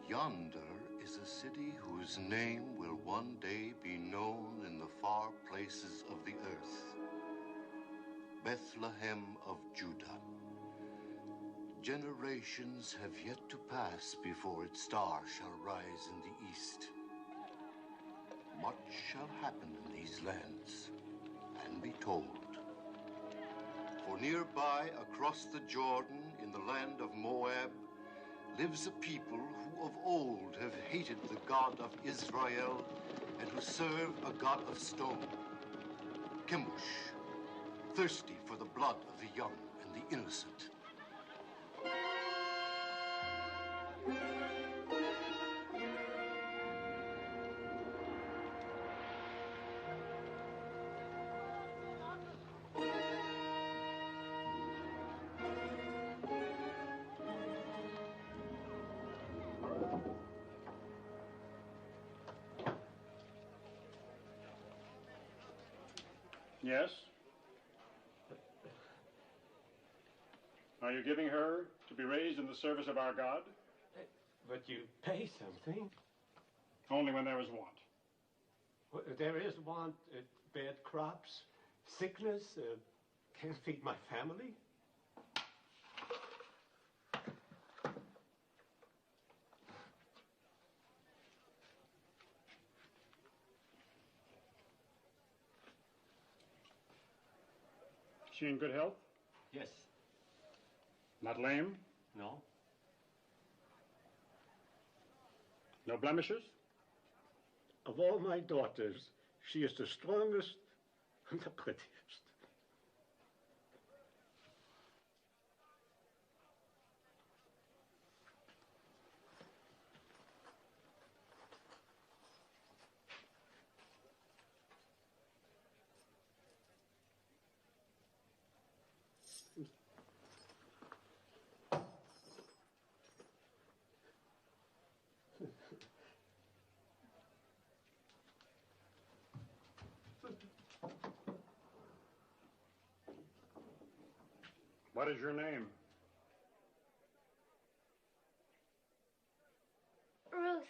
Yonder is a city whose name will one day be known in the far places of the earth. Bethlehem of Judah. Generations have yet to pass before its star shall rise in the east. Much shall happen in these lands and be told. For nearby, across the Jordan, in the land of Moab, lives a people who of old have hated the God of Israel and who serve a God of stone, Chemosh, thirsty for the blood of the young and the innocent. Yes? Are you giving her to be raised in the service of our God? But you pay something. Only when there is want. Well, there is want, bad crops, sickness, can't feed my family. She in good health? Yes. Not lame? No. No blemishes? Of all my daughters, she is the strongest and the prettiest. What is your name? Ruth.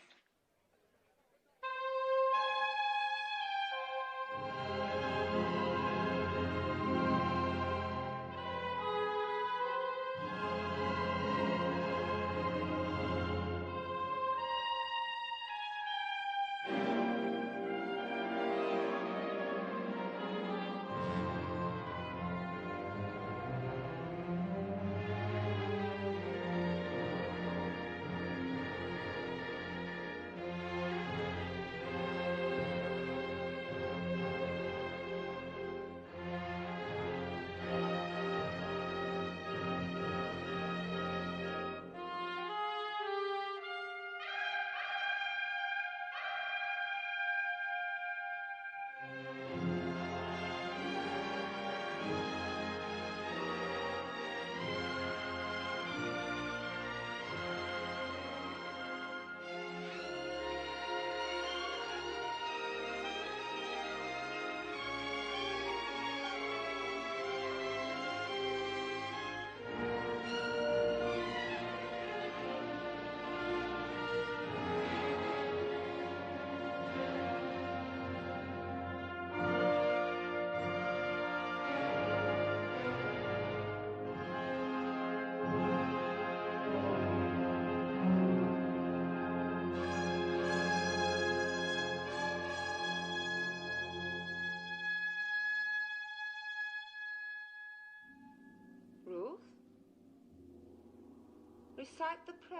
Recite the prayer.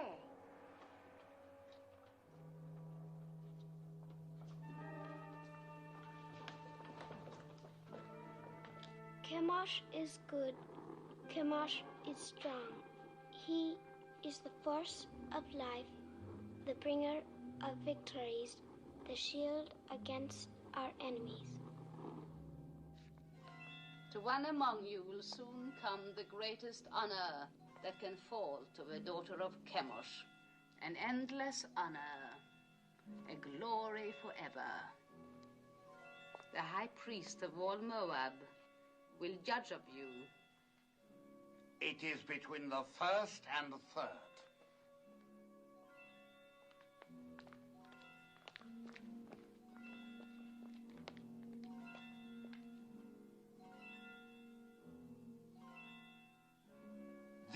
Chemosh is good. Chemosh is strong. He is the force of life, the bringer of victories, the shield against our enemies. To one among you will soon come the greatest honor that can fall to a daughter of Chemosh, an endless honor, a glory forever. The high priest of all Moab will judge of you. It is between the first and the third.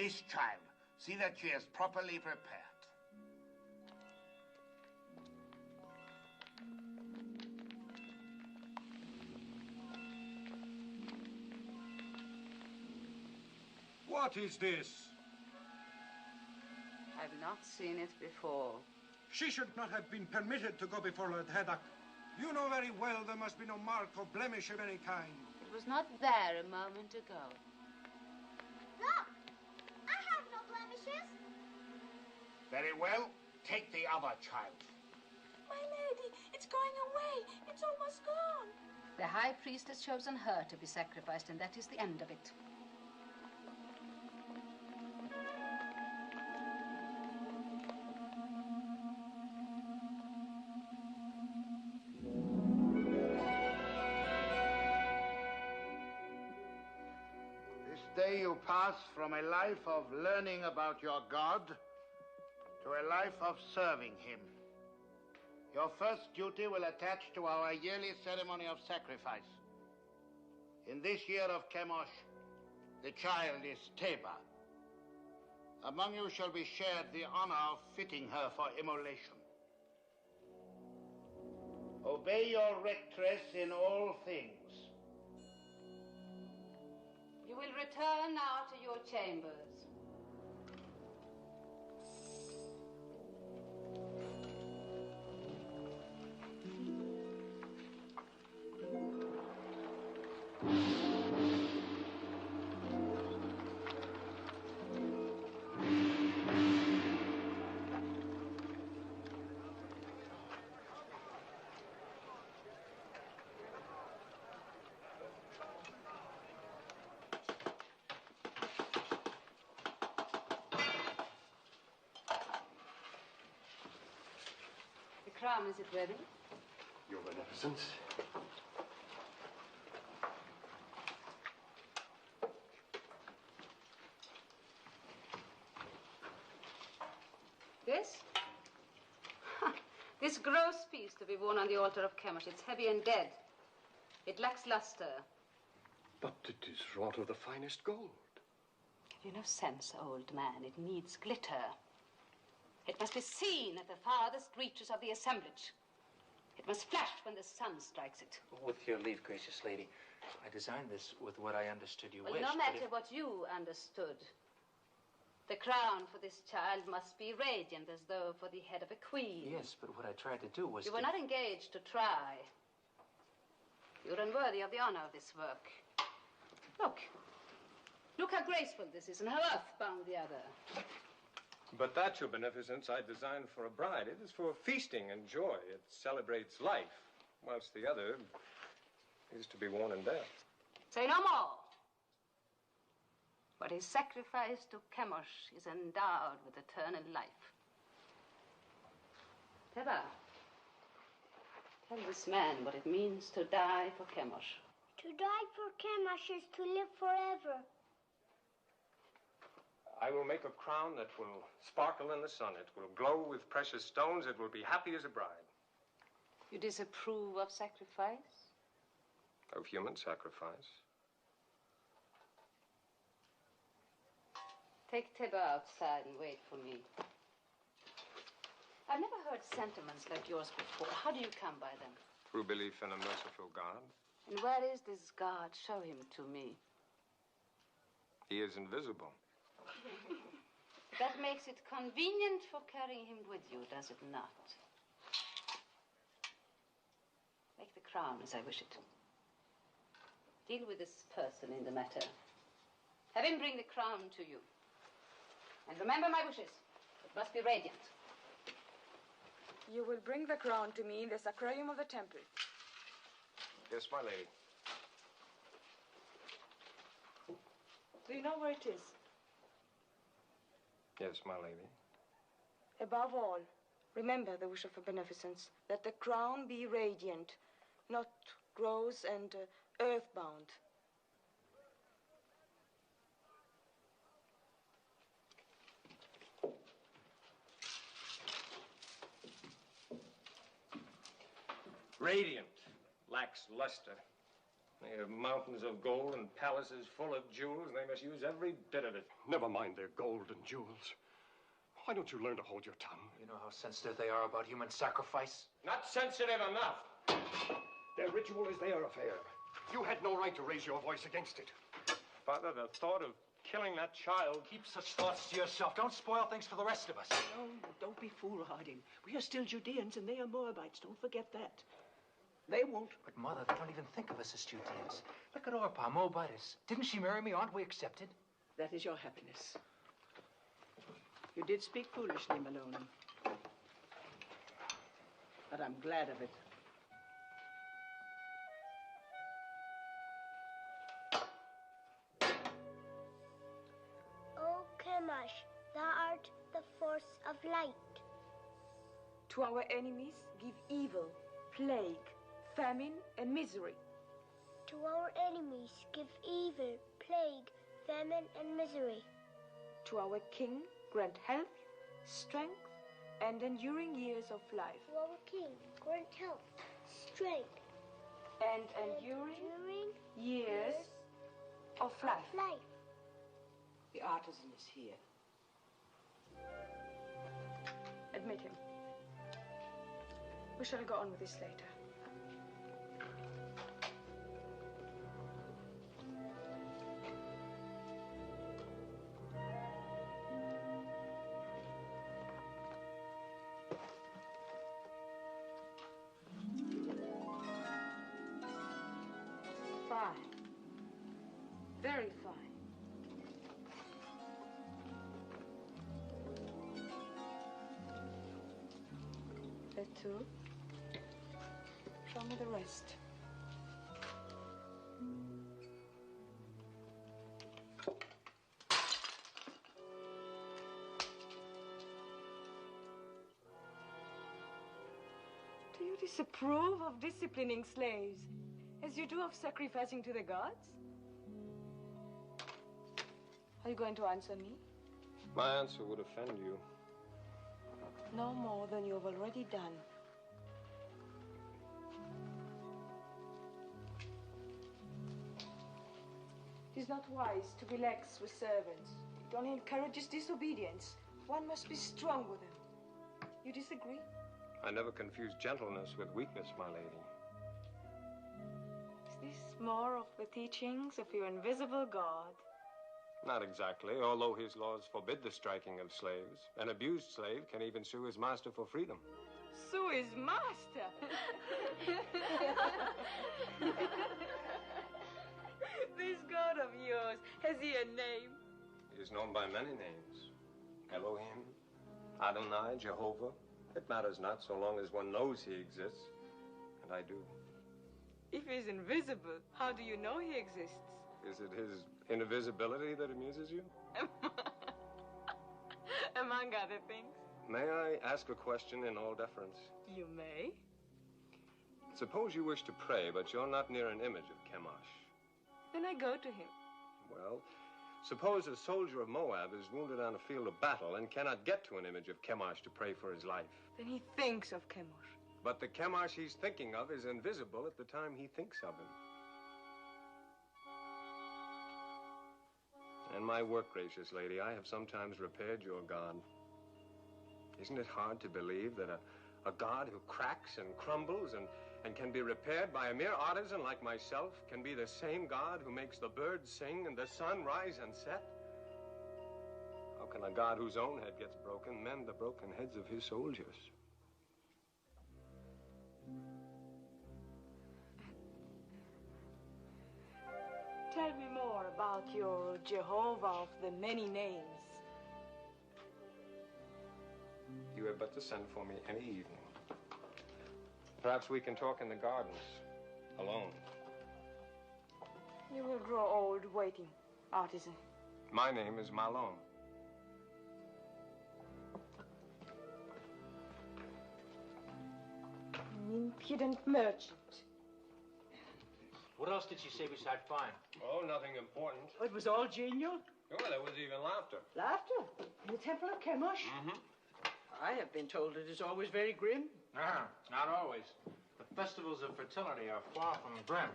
this child. See that she is properly prepared. What is this? I've not seen it before. She should not have been permitted to go before Lord Haddock. You know very well there must be no mark or blemish of any kind. It was not there a moment ago. Look! I have no blemishes. Very well. Take the other child. My lady, it's going away. It's almost gone. The high priest has chosen her to be sacrificed, and that is the end of it. This day you pass from a life of learning about your God to a life of serving him. Your first duty will attach to our yearly ceremony of sacrifice. In this year of Chemosh, the child is Teba. Among you shall be shared the honor of fitting her for immolation. Obey your rectress in all things. You will return now to your chambers. The crown, is it ready? Your Beneficence. This? This gross piece to be worn on the altar of Chemosh. It's heavy and dead. It lacks luster. But it is wrought of the finest gold. Have you no sense, old man? It needs glitter. It must be seen at the farthest reaches of the assemblage. It must flash when the sun strikes it. With your leave, gracious lady, I designed this with what I understood you wished. No matter what you understood. The crown for this child must be radiant, as though for the head of a queen. Yes, but what I tried to do was You were not engaged to try. You're unworthy of the honor of this work. Look. Look how graceful this is and how earthbound the other. But that, Your Beneficence, I designed for a bride. It is for feasting and joy. It celebrates life, whilst the other is to be worn in death. Say no more. What is sacrificed to Chemosh is endowed with eternal life. Teba, tell this man what it means to die for Chemosh. To die for Chemosh is to live forever. I will make a crown that will sparkle in the sun. It will glow with precious stones. It will be happy as a bride. You disapprove of sacrifice? Of human sacrifice. Take Teba outside and wait for me. I've never heard sentiments like yours before. How do you come by them? Through belief in a merciful God. And where is this God? Show him to me. He is invisible. That makes it convenient for carrying him with you, does it not? Make the crown as I wish it. Deal with this person in the matter. Have him bring the crown to you. And remember my wishes. It must be radiant. You will bring the crown to me in the sacrarium of the temple. Yes, my lady. Do you know where it is? Yes, my lady. Above all, remember the wish of a beneficence, that the crown be radiant, not gross and earthbound. Radiant, lacks luster. They have mountains of gold and palaces full of jewels, and they must use every bit of it. Never mind their gold and jewels. Why don't you learn to hold your tongue? You know how sensitive they are about human sacrifice? Not sensitive enough. Their ritual is their affair. You had no right to raise your voice against it. Father, the thought of killing that child... Keep such thoughts to yourself. Don't spoil things for the rest of us. No, don't be foolhardy. We are still Judeans and they are Moabites. Don't forget that. They won't. But, Mother, they don't even think of us as Judeans. Look at Orpah, Moabitess. Didn't she marry me? Aren't we accepted? That is your happiness. You did speak foolishly, Mahlon. But I'm glad of it. O Chemosh, thou art the force of light. To our enemies, give evil, plague, famine, and misery. To our enemies, give evil, plague, famine, and misery. To our king, grant health, strength, and enduring years of life. To our king, grant health, strength, and enduring years of life. The artisan is here. Admit him. We shall go on with this later. Fine. Very fine. That too. Show me the rest. Do you disapprove of disciplining slaves as you do of sacrificing to the gods? Are you going to answer me? My answer would offend you. No more than you have already done. It is not wise to be lax with servants. It only encourages disobedience. One must be strong with them. You disagree? I never confuse gentleness with weakness, my lady. Is this more of the teachings of your invisible God? Not exactly, although his laws forbid the striking of slaves. An abused slave can even sue his master for freedom. Sue his master? This God of yours, has he a name? He is known by many names. Elohim, Adonai, Jehovah. It matters not so long as one knows he exists. And I do. If he's invisible, how do you know he exists? Is it his invisibility that amuses you? Among other things. May I ask a question in all deference? You may. Suppose you wish to pray, but you're not near an image of Chemosh. Then I go to him. Well, suppose a soldier of Moab is wounded on a field of battle and cannot get to an image of Chemosh to pray for his life. Then he thinks of Chemosh. But the Chemosh he's thinking of is invisible at the time he thinks of him. In my work, gracious lady, I have sometimes repaired your God. Isn't it hard to believe that a God who cracks and crumbles and can be repaired by a mere artisan like myself can be the same God who makes the birds sing and the sun rise and set? How can a God whose own head gets broken mend the broken heads of his soldiers? Tell me more about your Jehovah of the many names. You had but to send for me any evening. Perhaps we can talk in the gardens, alone. You will grow old waiting, artisan. My name is Mahlon. An impudent merchant. What else did she say besides fine? Oh, nothing important. Oh, it was all genial? Oh, there was even laughter. Laughter? In the temple of Chemosh? Mm-hmm. I have been told it is always very grim. Not always. The festivals of fertility are far from grim.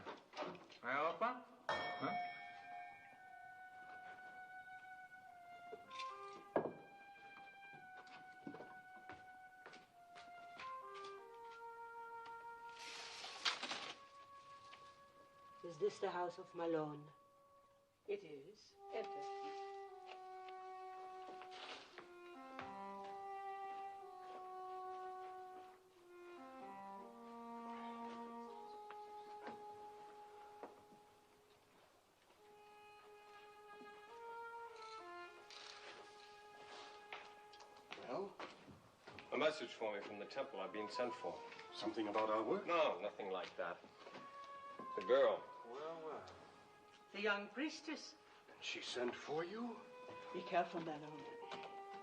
Opa? Huh? Is this the house of Mahlon? It is. Enter. Well? A message for me from the temple. I've been sent for. Something about our work? No, nothing like that. The girl. Well, well. The young priestess. And she sent for you? Be careful, Mahlon.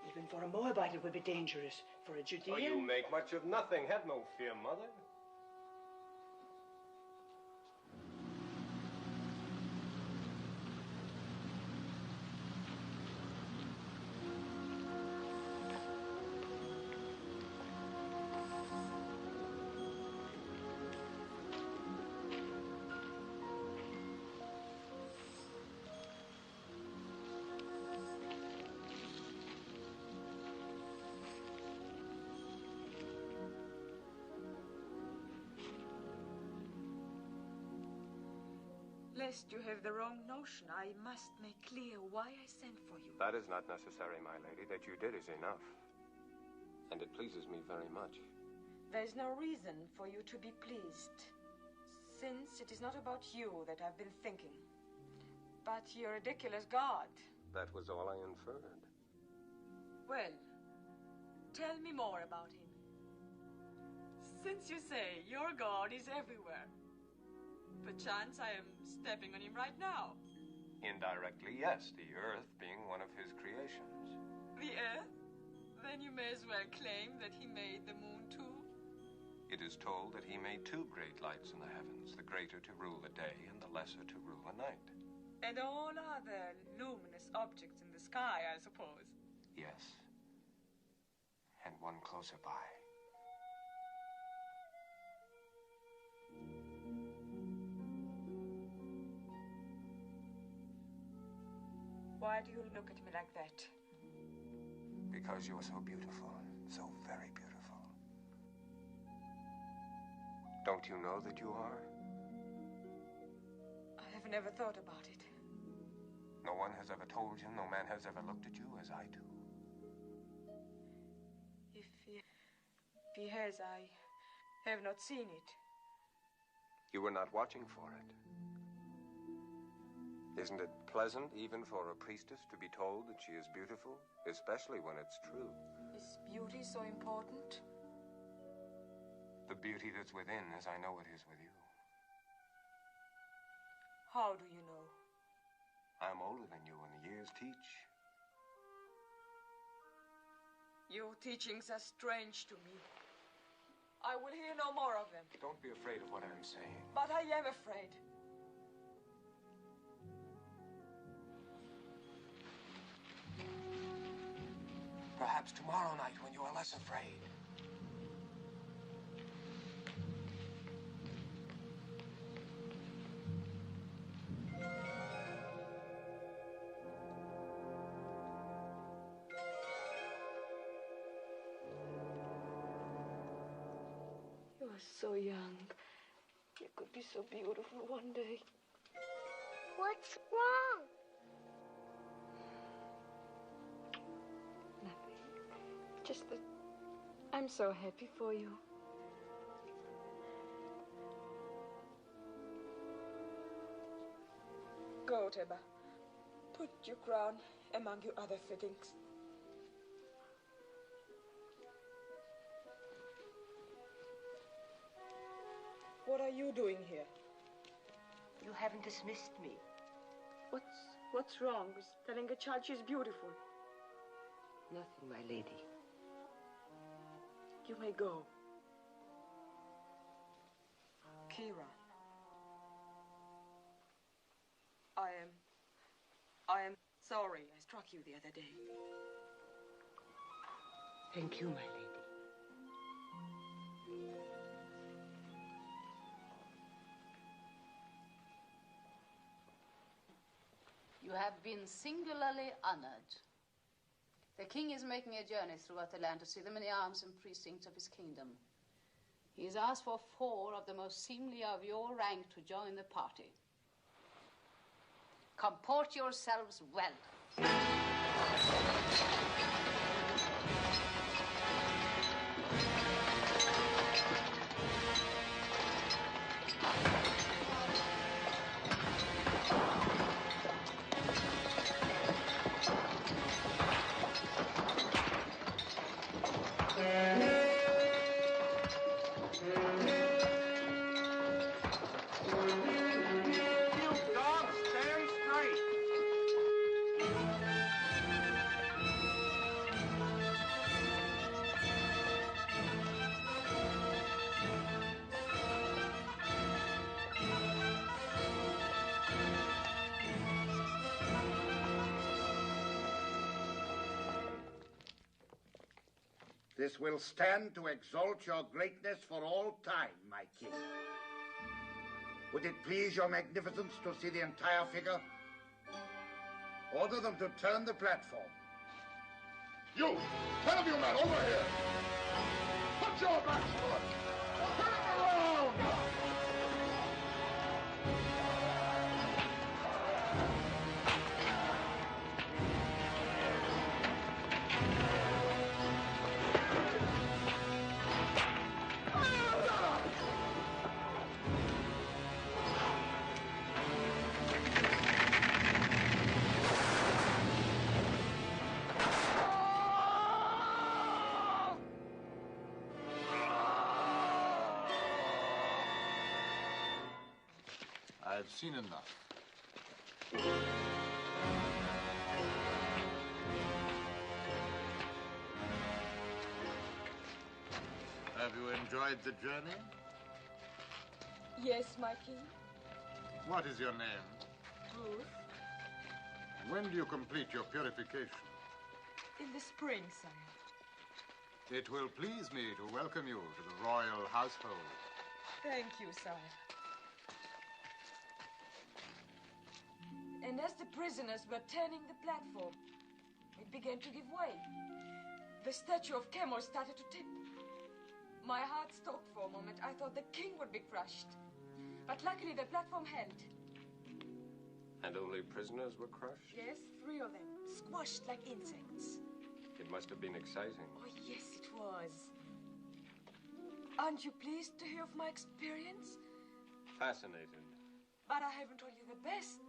Even for a Moabite, it would be dangerous. For a Judean... Oh, you make much of nothing. Have no fear, Mother. Lest you have the wrong notion, I must make clear why I sent for you. That is not necessary, my lady. That you did is enough. And it pleases me very much. There's no reason for you to be pleased, since it is not about you that I've been thinking, but your ridiculous God. That was all I inferred. Well, tell me more about him. Since you say your God is everywhere, perchance I am stepping on him right now. Indirectly, yes, the earth being one of his creations. The earth? Then you may as well claim that he made the moon too. It is told that he made two great lights in the heavens, the greater to rule the day and the lesser to rule the night. And all other luminous objects in the sky, I suppose. Yes. And one closer by. Why do you look at me like that? Because you're so beautiful, so very beautiful. Don't you know that you are? I have never thought about it. No one has ever told you, no man has ever looked at you as I do. If he has, I have not seen it. You were not watching for it. Isn't it pleasant, even for a priestess, to be told that she is beautiful, especially when it's true? Is beauty so important? The beauty that's within, as I know it is with you. How do you know? I'm older than you, and the years teach. Your teachings are strange to me. I will hear no more of them. Don't be afraid of what I'm saying. But I am afraid. Perhaps tomorrow night when you are less afraid. You are so young. You could be so beautiful one day. What's wrong? Just that I'm so happy for you. Go, Teba. Put your crown among your other fittings. What are you doing here? You haven't dismissed me. What's wrong with telling a child she's beautiful? Nothing, my lady. You may go. Kira. I am sorry I struck you the other day. Thank you, my lady. have been singularly honored. The king is making a journey throughout the land to see the many arms and precincts of his kingdom. He has asked for 4 of the most seemly of your rank to join the party. Comport yourselves well. This will stand to exalt your greatness for all time, my king. Would it please your magnificence to see the entire figure? Order them to turn the platform. You! 10 of you men, over here! Put your backs to it! Turn it around! I've seen enough. Have you enjoyed the journey? Yes, my king. What is your name? Ruth. When do you complete your purification? In the spring, sire. It will please me to welcome you to the royal household. Thank you, sire. And as the prisoners were turning the platform, it began to give way. The statue of Chemosh started to tip. My heart stopped for a moment. I thought the king would be crushed. But luckily the platform held. And only prisoners were crushed? Yes, 3 of them, squashed like insects. It must have been exciting. Oh, yes, it was. Aren't you pleased to hear of my experience? Fascinated. But I haven't told you the best.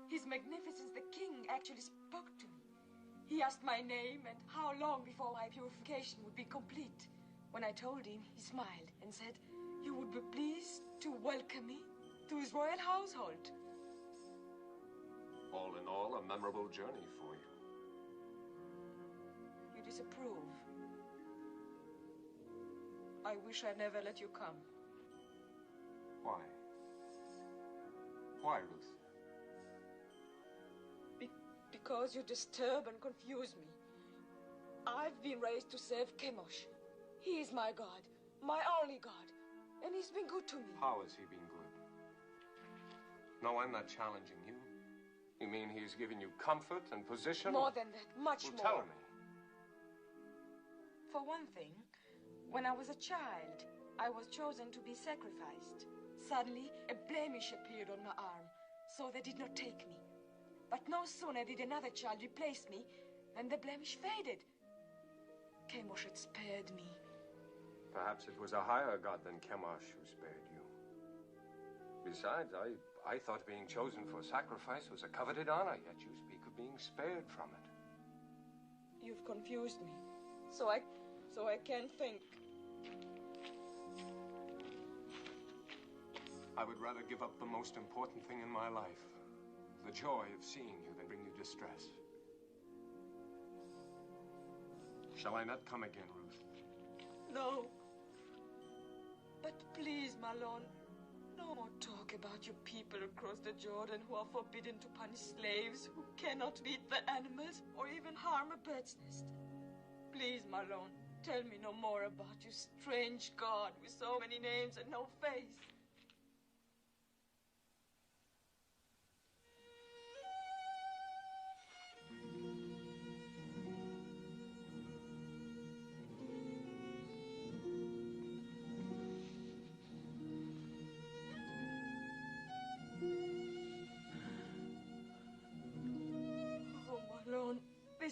His Magnificence the King actually spoke to me. He asked my name and how long before my purification would be complete. When I told him, he smiled and said, "You would be pleased to welcome me to his royal household." All in all, a memorable journey for you. You disapprove. I wish I never let you come. Why? Why, Ruth? Because you disturb and confuse me. I've been raised to serve Chemosh. He is my God, my only God, and he's been good to me. How has he been good? No, I'm not challenging you. You mean he's given you comfort and position? More than that, much more. Tell me. For one thing, when I was a child, I was chosen to be sacrificed. Suddenly, a blemish appeared on my arm, so they did not take me. But no sooner did another child replace me than the blemish faded. Chemosh had spared me. Perhaps it was a higher god than Chemosh who spared you. Besides, I thought being chosen for sacrifice was a coveted honor, yet you speak of being spared from it. You've confused me, so I can't think. I would rather give up the most important thing in my life, the joy of seeing you, than bring you distress. Shall I not come again, Ruth? No. But please, Mahlon, no more talk about your people across the Jordan who are forbidden to punish slaves, who cannot beat the animals or even harm a bird's nest. Please, Mahlon, tell me no more about your strange God with so many names and no face.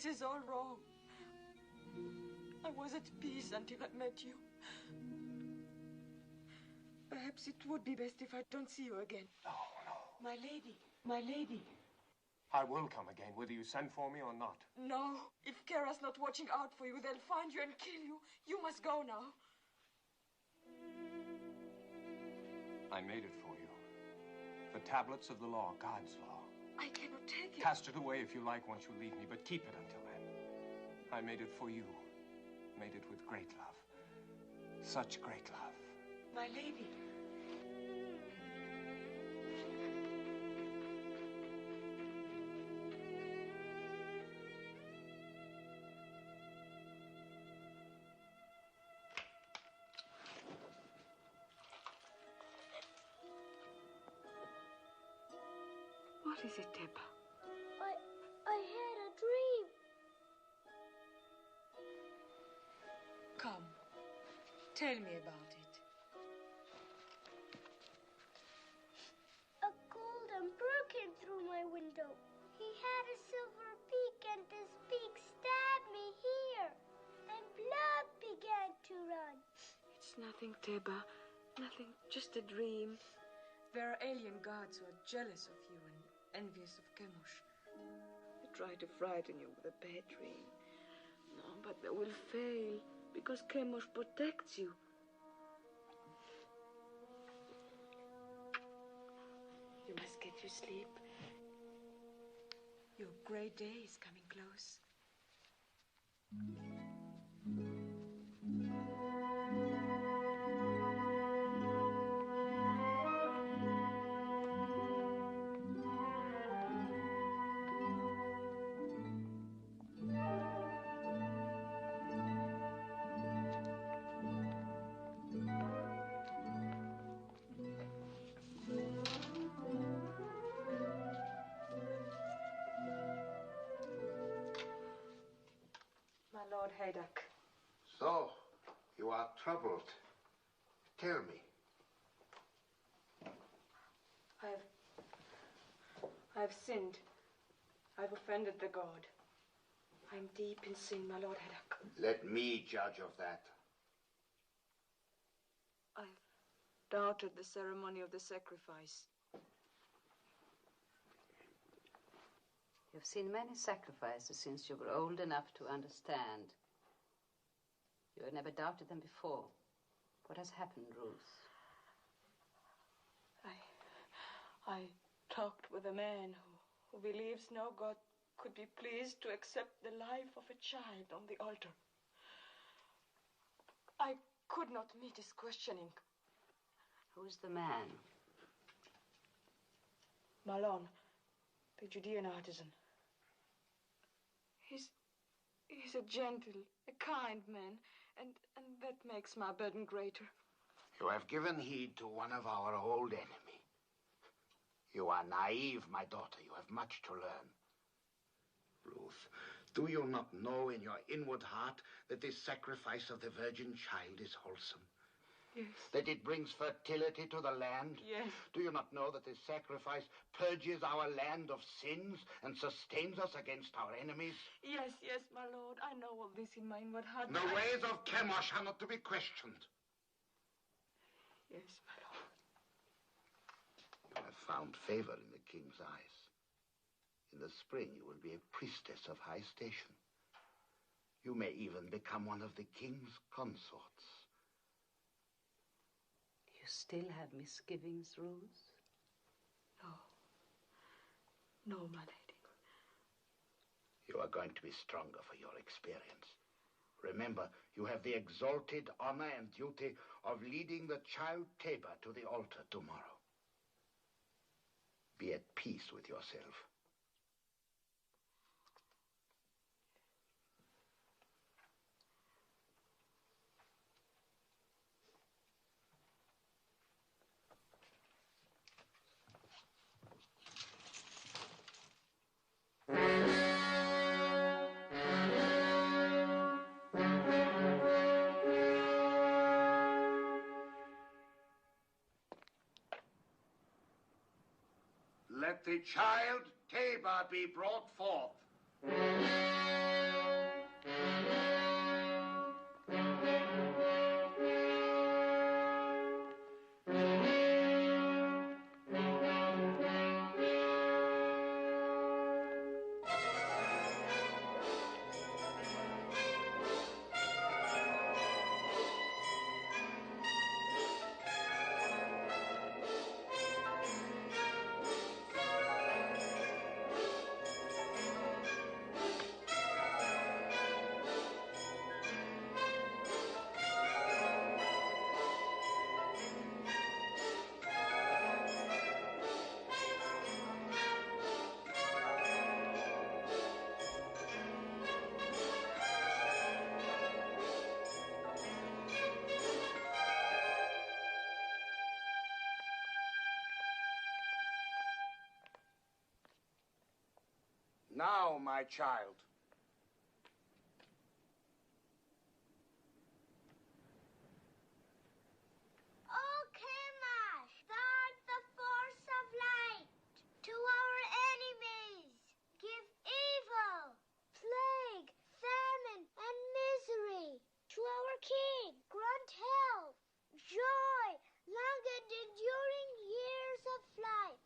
This is all wrong. I was at peace until I met you. Perhaps it would be best if I don't see you again. No. My lady, my lady. I will come again, whether you send for me or not. No, if Kara's not watching out for you, they'll find you and kill you. You must go now. I made it for you. The tablets of the law, God's law. I cannot take it. Cast it away if you like once you leave me, but keep it until then. I made it for you. Made it with great love. Such great love. My lady. What is it, Teba? I had a dream. Come, tell me about it. A golden bird came through my window. He had a silver beak, and this beak stabbed me here. And blood began to run. It's nothing, Teba. Nothing, just a dream. There are alien gods who are jealous of you and envious of Chemosh. They try to frighten you with a bad dream. No, but they will fail, because Chemosh protects you. You must get your sleep. Your great day is coming close. My Lord Haydock. So, you are troubled. Tell me. I've sinned. I've offended the god. I'm deep in sin, my Lord Haydock. Let me judge of that. I've doubted the ceremony of the sacrifice. You've seen many sacrifices since you were old enough to understand. You had never doubted them before. What has happened, Ruth? I talked with a man who believes no God could be pleased to accept the life of a child on the altar. I could not meet his questioning. Who's the man? Mahlon, the Judean artisan. He's a gentle, a kind man, and that makes my burden greater. You have given heed to one of our old enemy. You are naive, my daughter. You have much to learn. Ruth, do you not know in your inward heart that this sacrifice of the virgin child is wholesome? Yes. That it brings fertility to the land? Yes. Do you not know that this sacrifice purges our land of sins and sustains us against our enemies? Yes, my Lord. I know all this in my inward heart. The ways of Chemosh are not to be questioned. Yes, my Lord. You have found favor in the king's eyes. In the spring, you will be a priestess of high station. You may even become one of the king's consorts. You still have misgivings, Ruth? No, my lady. You are going to be stronger for your experience. Remember, you have the exalted honor and duty of leading the child Teba to the altar tomorrow. Be at peace with yourself. Let the child Teba be brought forth. Now, my child. Oh, Chemosh, guard the force of light. To our enemies, give evil, plague, famine, and misery. To our king, grant health, joy, long and enduring years of life.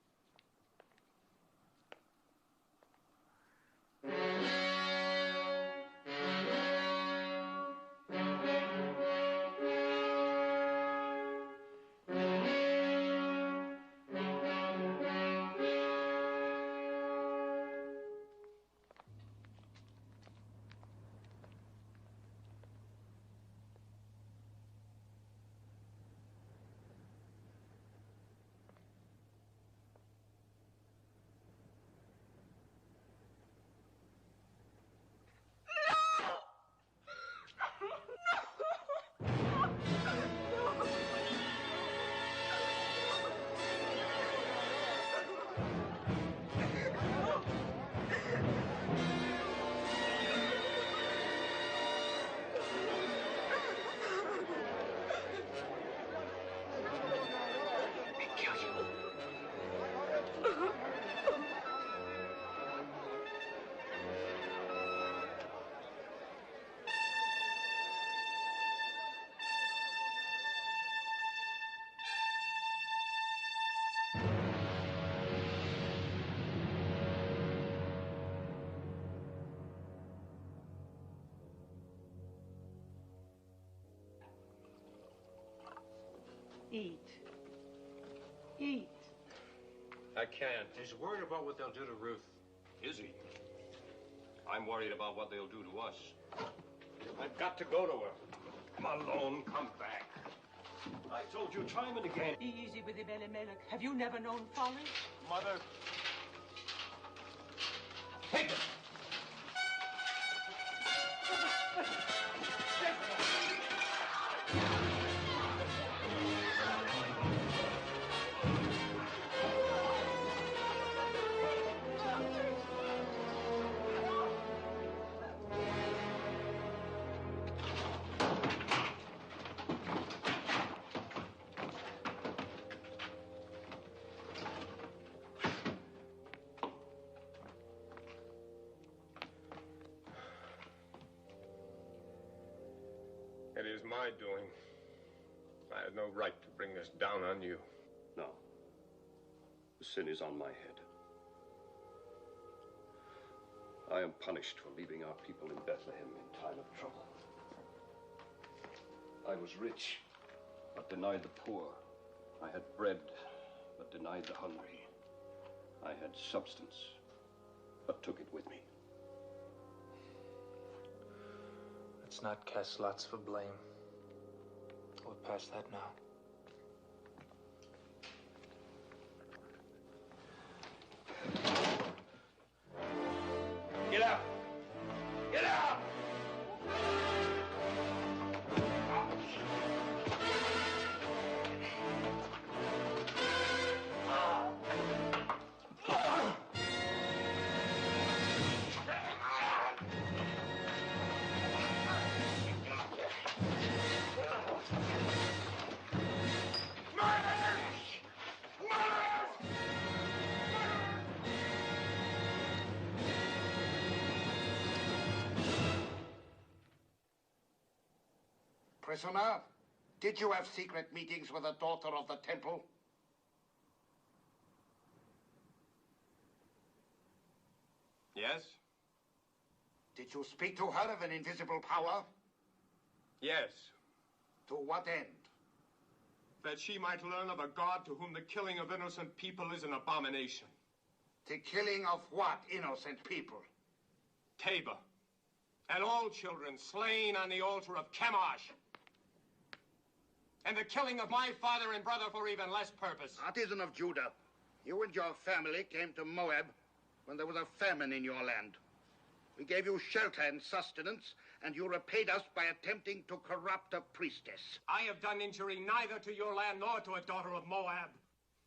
Eat. Eat. I can't. He's worried about what they'll do to Ruth. Is he? I'm worried about what they'll do to us. I've got to go to her. Mahlon, come back. I told you time and again. Be easy with him, Eleilat. Have you never known folly? Mother. Take it! It is my doing. I had no right to bring this down on you. No. The sin is on my head. I am punished for leaving our people in Bethlehem in time of trouble. I was rich, but denied the poor. I had bread, but denied the hungry. I had substance, but took it with me. Let's not cast lots for blame. We're past that now. Get out! Get out! Prisoner, did you have secret meetings with a daughter of the temple? Yes? Did you speak to her of an invisible power? Yes. To what end? That she might learn of a God to whom the killing of innocent people is an abomination. The killing of what innocent people? Tabor. And all children slain on the altar of Chemosh. And the killing of my father and brother for even less purpose. Artisan of Judah, you and your family came to Moab when there was a famine in your land. We gave you shelter and sustenance, and you repaid us by attempting to corrupt a priestess. I have done injury neither to your land nor to a daughter of Moab.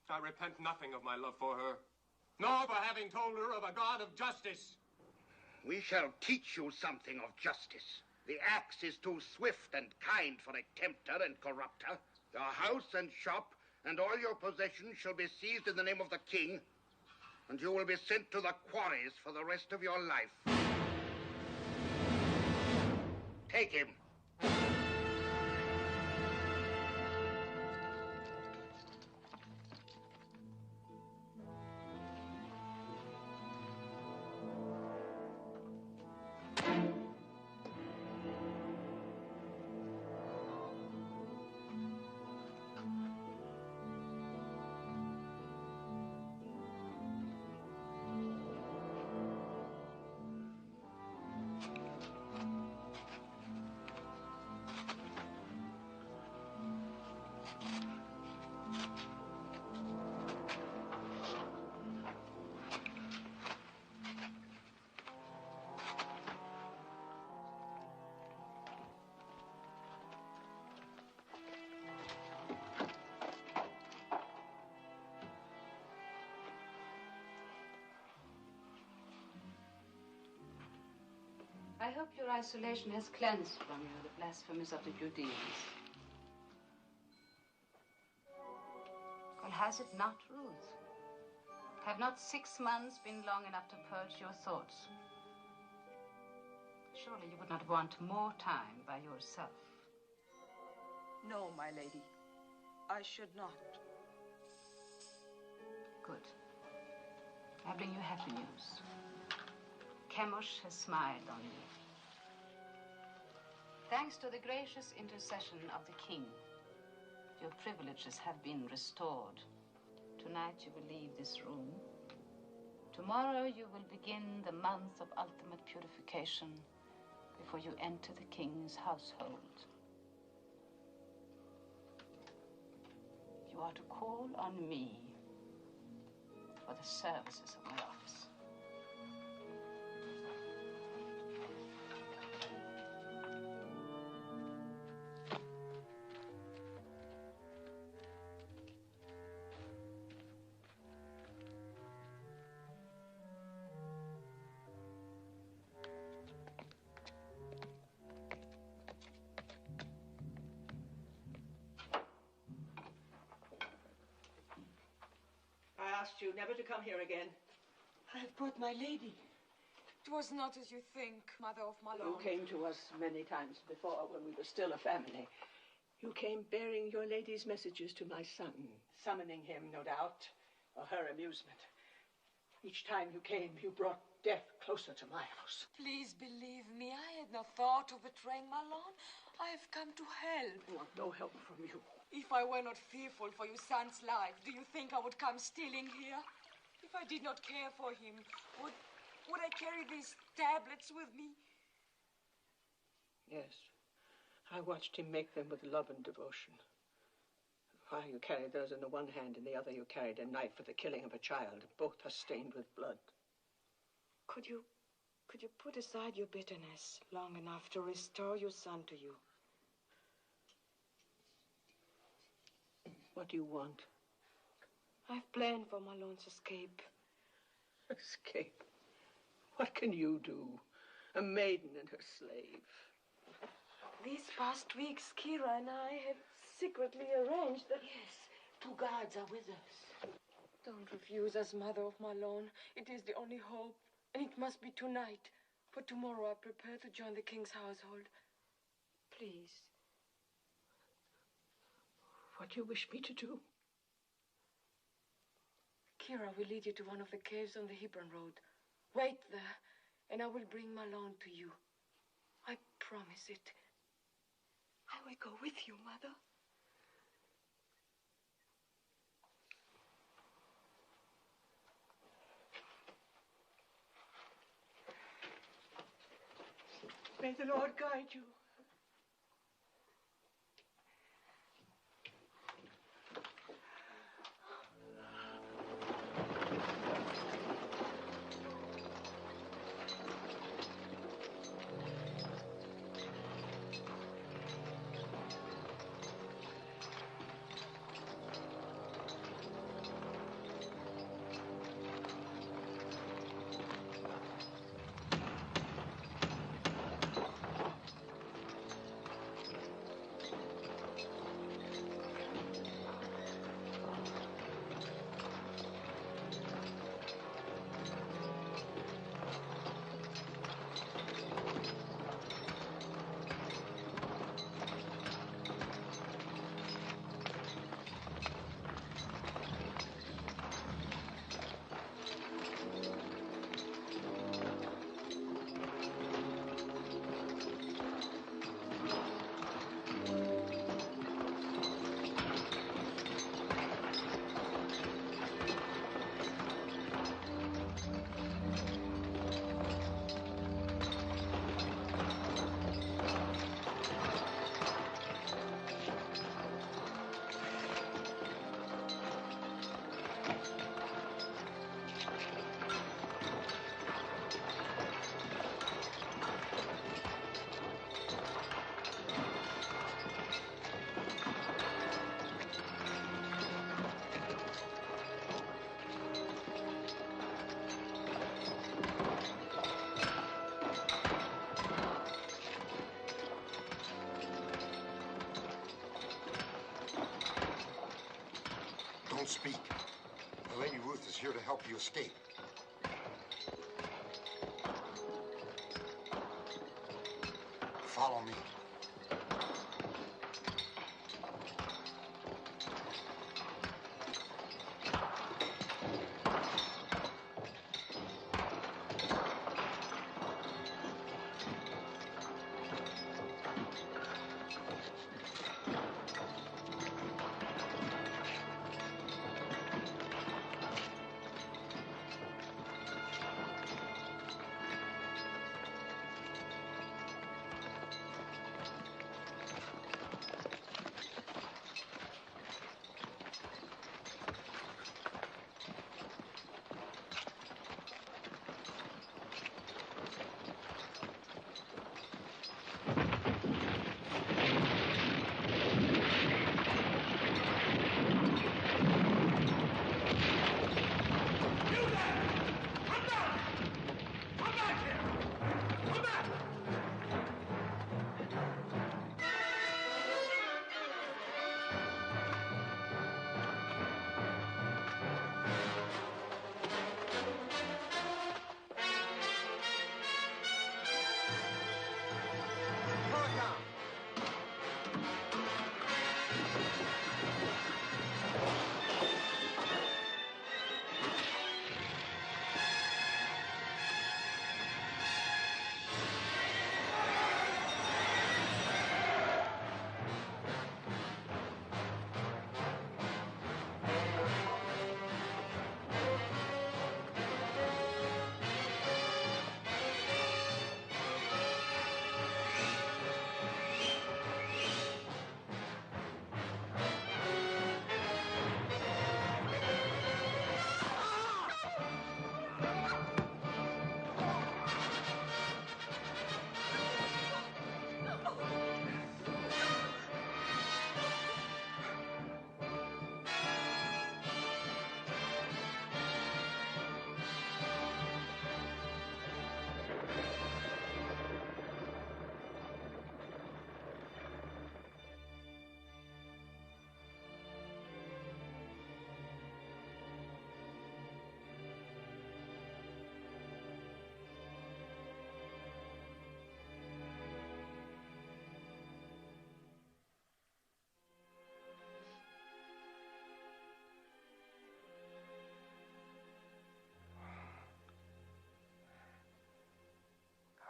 I repent nothing of my love for her, nor for having told her of a God of justice. We shall teach you something of justice. The axe is too swift and kind for a tempter and corrupter. Your house and shop and all your possessions shall be seized in the name of the king, and you will be sent to the quarries for the rest of your life. Take him. I hope your isolation has cleansed from you the blasphemies of the Judeans. Well, has it not, Ruth? Have not 6 months been long enough to purge your thoughts? Surely you would not want more time by yourself. No, my lady. I should not. Good. I bring you happy news. Chemosh has smiled on you. Thanks to the gracious intercession of the king, your privileges have been restored. Tonight you will leave this room. Tomorrow you will begin the month of ultimate purification before you enter the king's household. You are to call on me for the services of my office. I asked you never to come here again. I have brought my lady. It was not as you think, Mother of Mahlon. You came to us many times before when we were still a family. You came bearing your lady's messages to my son, summoning him, no doubt, for her amusement. Each time you came, you brought death closer to my house. Please believe me, I had no thought of betraying Mahlon. I have come to help. I want no help from you. If I were not fearful for your son's life, do you think I would come stealing here? If I did not care for him, would I carry these tablets with me? Yes. I watched him make them with love and devotion. While you carried those in the one hand, in the other you carried a knife for the killing of a child. Both are stained with blood. Could you put aside your bitterness long enough to restore your son to you? What do you want? I've planned for Mahlon's escape. Escape? What can you do? A maiden and her slave. These past weeks, Kira and I have secretly arranged that... Yes, 2 guards are with us. Don't refuse us, Mother of Mahlon. It is the only hope, and it must be tonight. For tomorrow I prepare to join the king's household. Please. What do you wish me to do? Kira will lead you to one of the caves on the Hebron road. Wait there, and I will bring Mahlon to you. I promise it. I will go with you, Mother. May the Lord guide you. speak. Lady Ruth is here to help you escape. Follow me.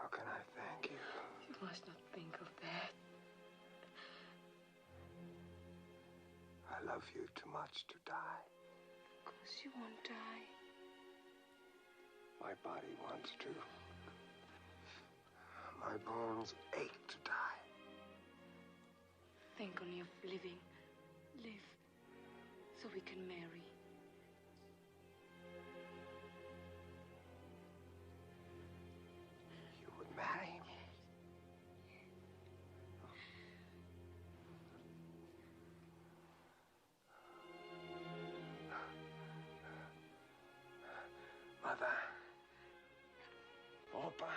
How can I thank you? You must not think of that. I love you too much to die. Of course you won't die. My body wants to. My bones ache to die. Think only of living. Live so we can marry. You would marry me? Mother. Papa.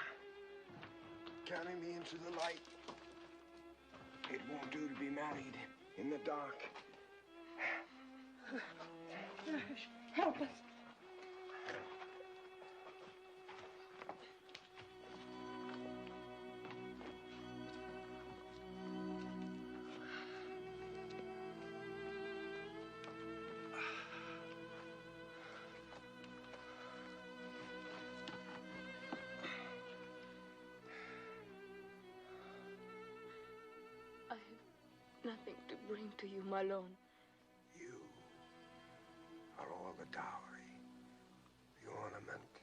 Carry me into the light. It won't do to be married in the dark. Help us. I have nothing to bring to you, Mahlon. You are all the dowry, the ornament,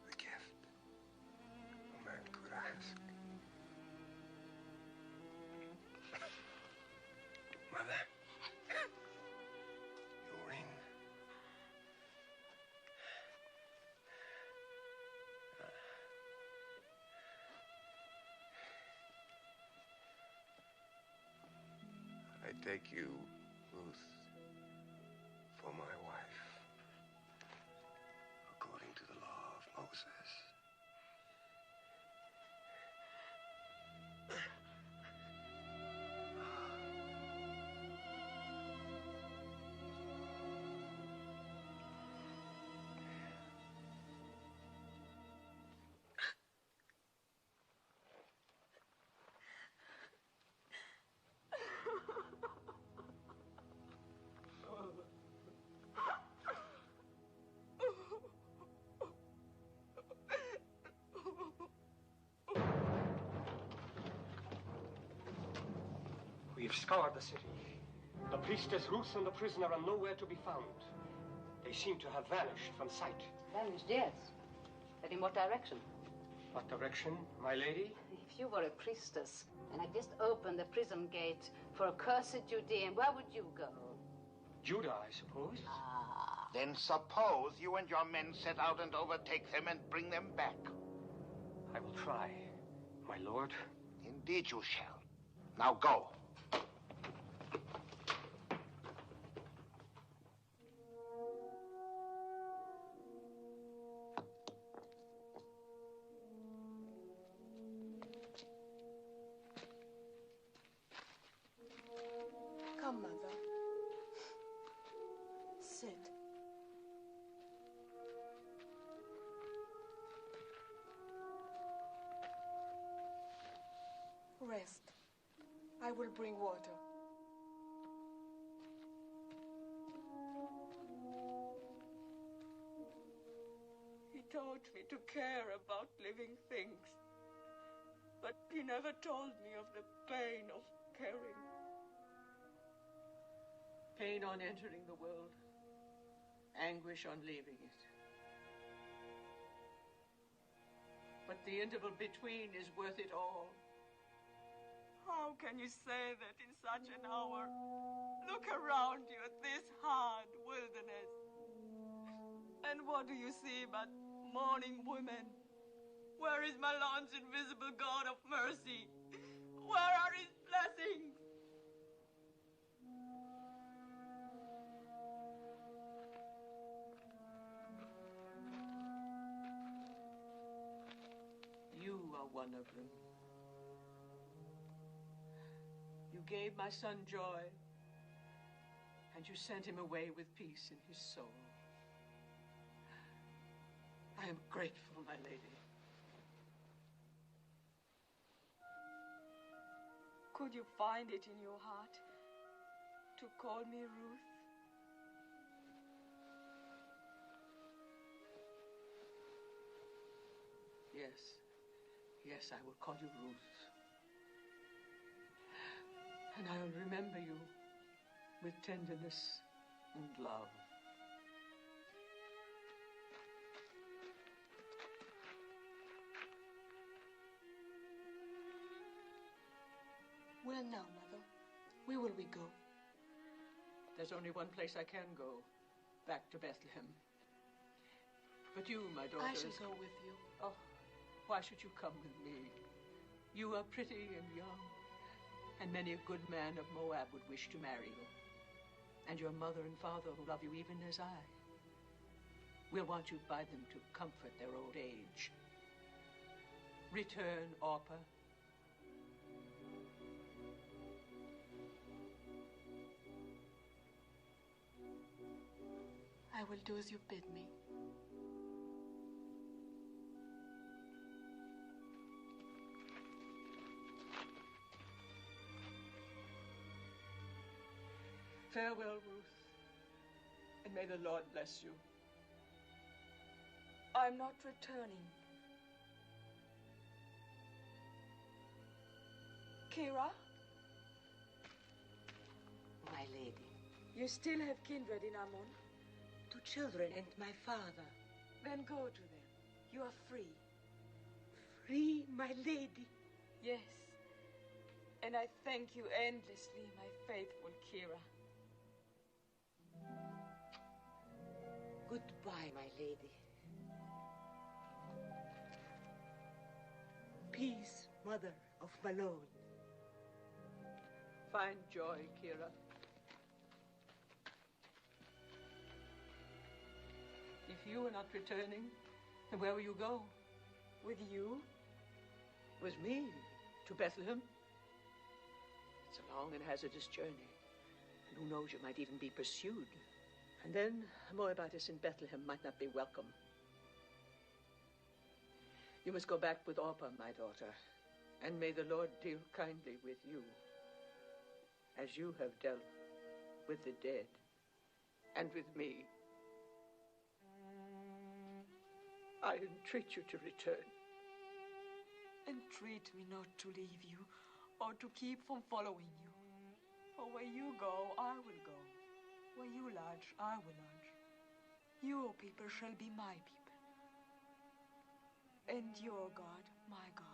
the gift a man could ask. Mother, your ring. I take you, Ruth, for my wife, according to the law of Moses. We've scoured the city. The priestess Ruth and the prisoner are nowhere to be found. They seem to have vanished from sight. Vanished, yes. But in what direction? What direction, my lady? If you were a priestess and had just opened the prison gate for a cursed Judean, where would you go? Judah, I suppose. Ah. Then suppose you and your men set out and overtake them and bring them back. I will try, my lord. Indeed you shall. Now go. Come, Mother. Sit. Rest. I will bring water. He taught me to care about living things, but he never told me of the pain of caring. Pain on entering the world, anguish on leaving it. But the interval between is worth it all. How can you say that in such an hour? Look around you at this hard wilderness. And what do you see but mourning women? Where is Mahlon's invisible God of mercy? Where are his blessings? You are one of them. You gave my son joy, and you sent him away with peace in his soul. I am grateful, my lady. Could you find it in your heart to call me Ruth? Yes, I will call you Ruth. And I will remember you with tenderness and love. Where now, Mother? Where will we go? There's only one place I can go, back to Bethlehem. But you, my daughter... I shall go with you. Oh, why should you come with me? You are pretty and young, and many a good man of Moab would wish to marry you. And your mother and father who love you even as I. We'll want you by them to comfort their old age. Return, Orpah. I will do as you bid me. Farewell, Ruth, and may the Lord bless you. I'm not returning. Kira? My lady. You still have kindred in Ammon? 2 children and my father. Then go to them. You are free. Free, my lady? Yes. And I thank you endlessly, my faithful Kira. Goodbye, my lady. Peace, mother of Mahlon. Find joy, Kira. If you are not returning, then where will you go? With you? With me? To Bethlehem? It's a long and hazardous journey. And who knows, you might even be pursued. And then a Moabitess in Bethlehem might not be welcome. You must go back with Orpah, my daughter. And may the Lord deal kindly with you, as you have dealt with the dead and with me. I entreat you to return. Entreat me not to leave you or to keep from following you. For where you go, I will go. Where you lodge, I will lodge. Your people shall be my people. And your God, my God.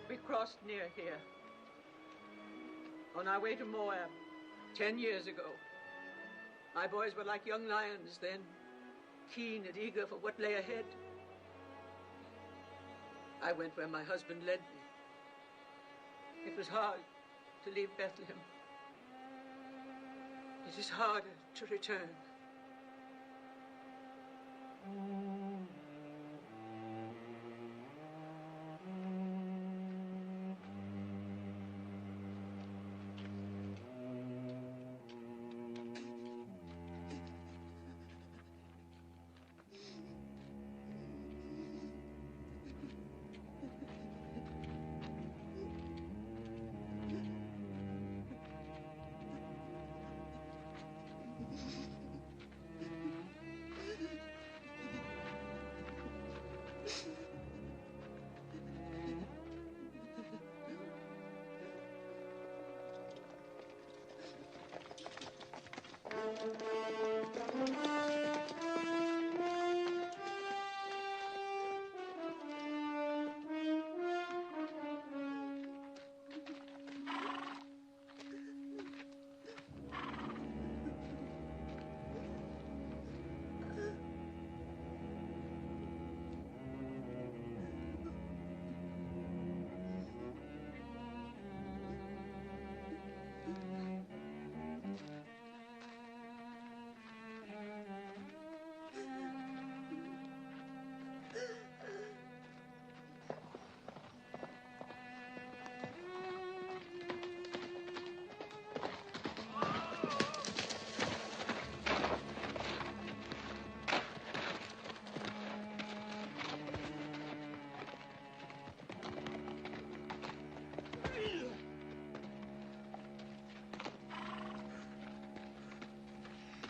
We crossed near here. On our way to Moab, 10 years ago. My boys were like young lions then, keen and eager for what lay ahead. I went where my husband led me. It was hard to leave Bethlehem. It is harder to return.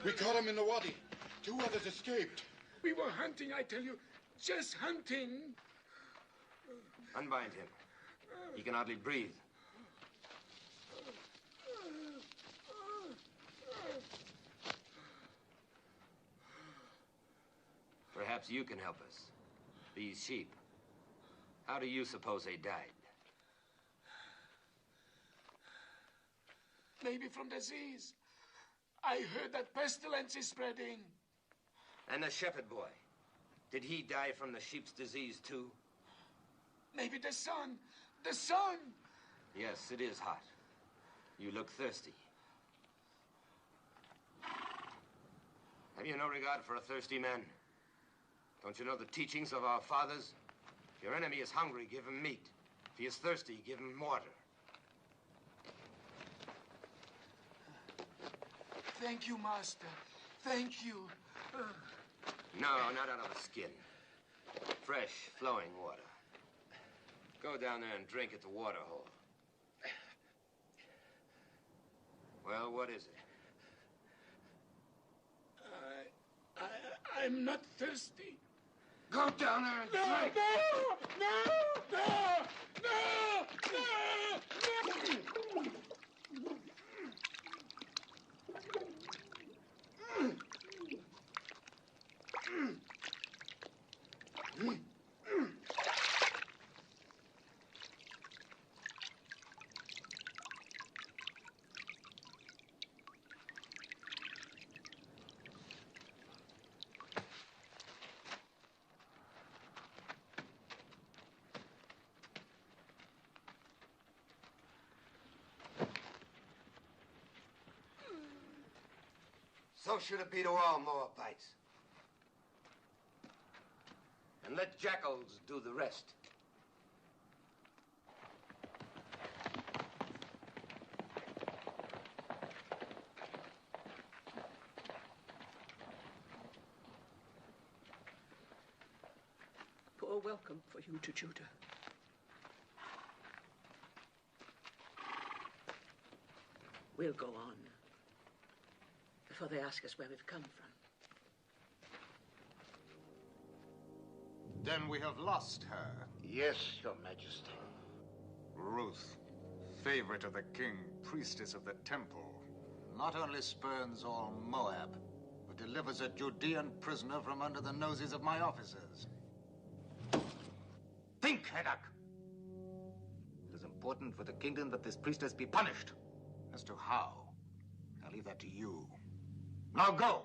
We caught him in the wadi. 2 others escaped. We were hunting, I tell you. Just hunting. Unbind him. He can hardly breathe. Perhaps you can help us. These sheep. How do you suppose they died? Maybe from disease. I heard that pestilence is spreading. And the shepherd boy. Did he die from the sheep's disease, too? Maybe the sun. The sun! Yes, it is hot. You look thirsty. Have you no regard for a thirsty man? Don't you know the teachings of our fathers? If your enemy is hungry, give him meat. If he is thirsty, give him water. Thank you, Master. Thank you. No, not out of a skin. Fresh, flowing water. Go down there and drink at the water hole. Well, what is it? I'm not thirsty. Go down there and drink. So should it be to all Moabites. And let jackals do the rest. Poor welcome for you to Judah. We'll go on before they ask us where we've come from. Then we have lost her. Yes, Your Majesty. Ruth, favorite of the king, priestess of the temple, not only spurns all Moab, but delivers a Judean prisoner from under the noses of my officers. Think, Heddak! It is important for the kingdom that this priestess be punished. As to how, I'll leave that to you. Now go!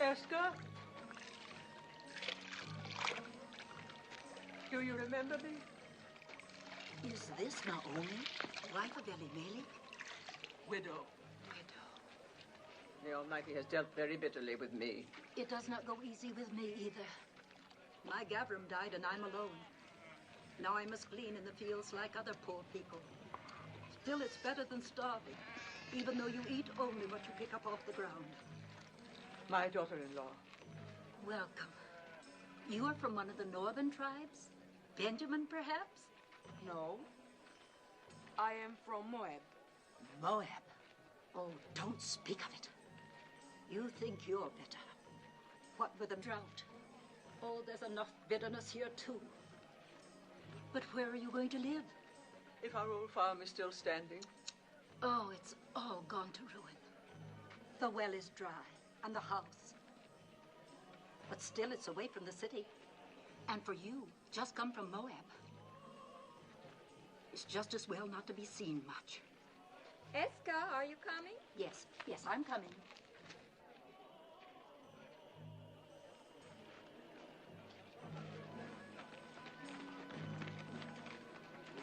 Esther? Do you remember me? Is this Naomi, wife of Eleilat? Widow. The Almighty has dealt very bitterly with me. It does not go easy with me either. My Gavram died and I'm alone. Now I must glean in the fields like other poor people. Still, it's better than starving, even though you eat only what you pick up off the ground. My daughter-in-law. Welcome. You are from one of the northern tribes? Benjamin, perhaps? No. I am from Moab. Moab? Oh, don't speak of it. You think you're better. What with the drought? Oh, there's enough bitterness here, too. But where are you going to live? If our old farm is still standing. Oh, it's all gone to ruin. The well is dry, and the house. But still, it's away from the city. And for you, just come from Moab. It's just as well not to be seen much. Eska, are you coming? Yes, I'm coming.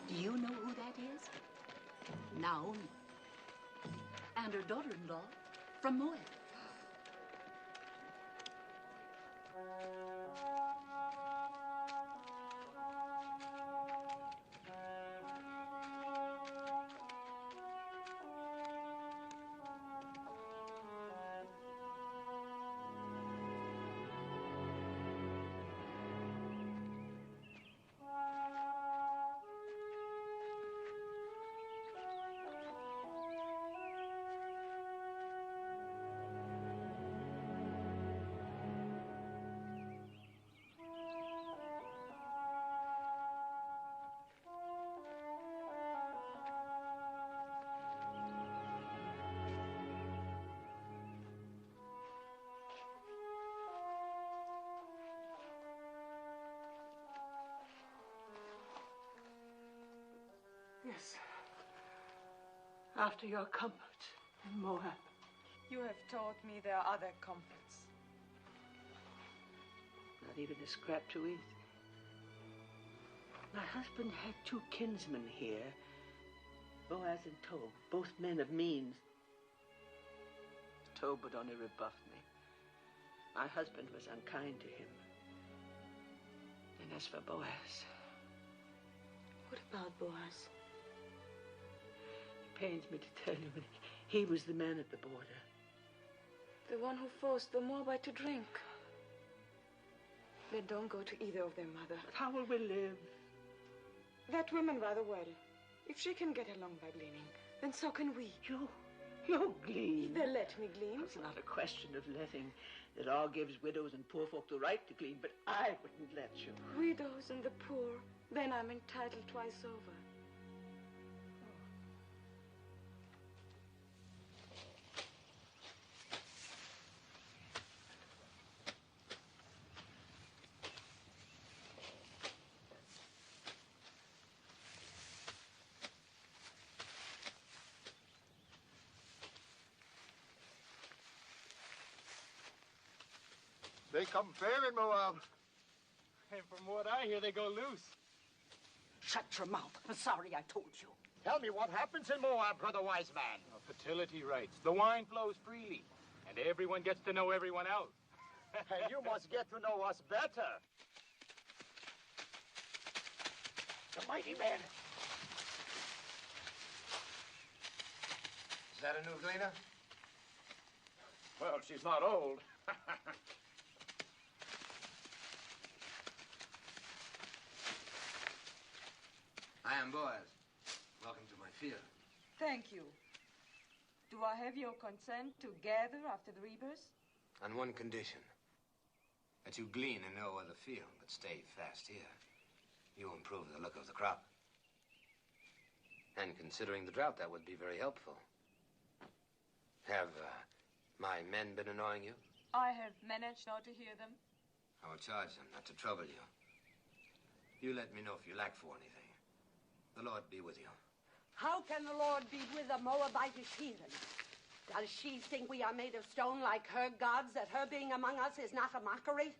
Do you know who that is? Naomi. And her daughter-in-law from Moab. Yes. After your comfort in Moab. You have taught me there are other comforts. Not even a scrap to eat. My husband had 2 kinsmen here, Boaz and Tob, both men of means. Tob would only rebuff me. My husband was unkind to him. And as for Boaz... What about Boaz? It pains me to tell you, but he was the man at the border. The one who forced the Moabite to drink. Then don't go to either of them, Mother. But how will we live? That woman rather well. If she can get along by gleaning, then so can we. You glean. They'll let me glean. It's not a question of letting. The law gives widows and poor folk the right to glean, but I wouldn't let you. Widows and the poor. Then I'm entitled twice over. They come fair in Moab. And from what I hear, they go loose. Shut your mouth. I'm sorry I told you. Tell me what happens in Moab, brother wise man. Fertility rights. The wine flows freely, and everyone gets to know everyone else. And you must get to know us better. The mighty man. Is that a new gleaner? Well, she's not old. I am Boaz. Welcome to my field. Thank you. Do I have your consent to gather after the reapers? On one condition. That you glean in no other field, but stay fast here. You improve the look of the crop. And considering the drought, that would be very helpful. Have my men been annoying you? I have managed not to hear them. I will charge them not to trouble you. You let me know if you lack for anything. The Lord be with you. How can the Lord be with a Moabitish heathen? Does she think we are made of stone like her gods, that her being among us is not a mockery?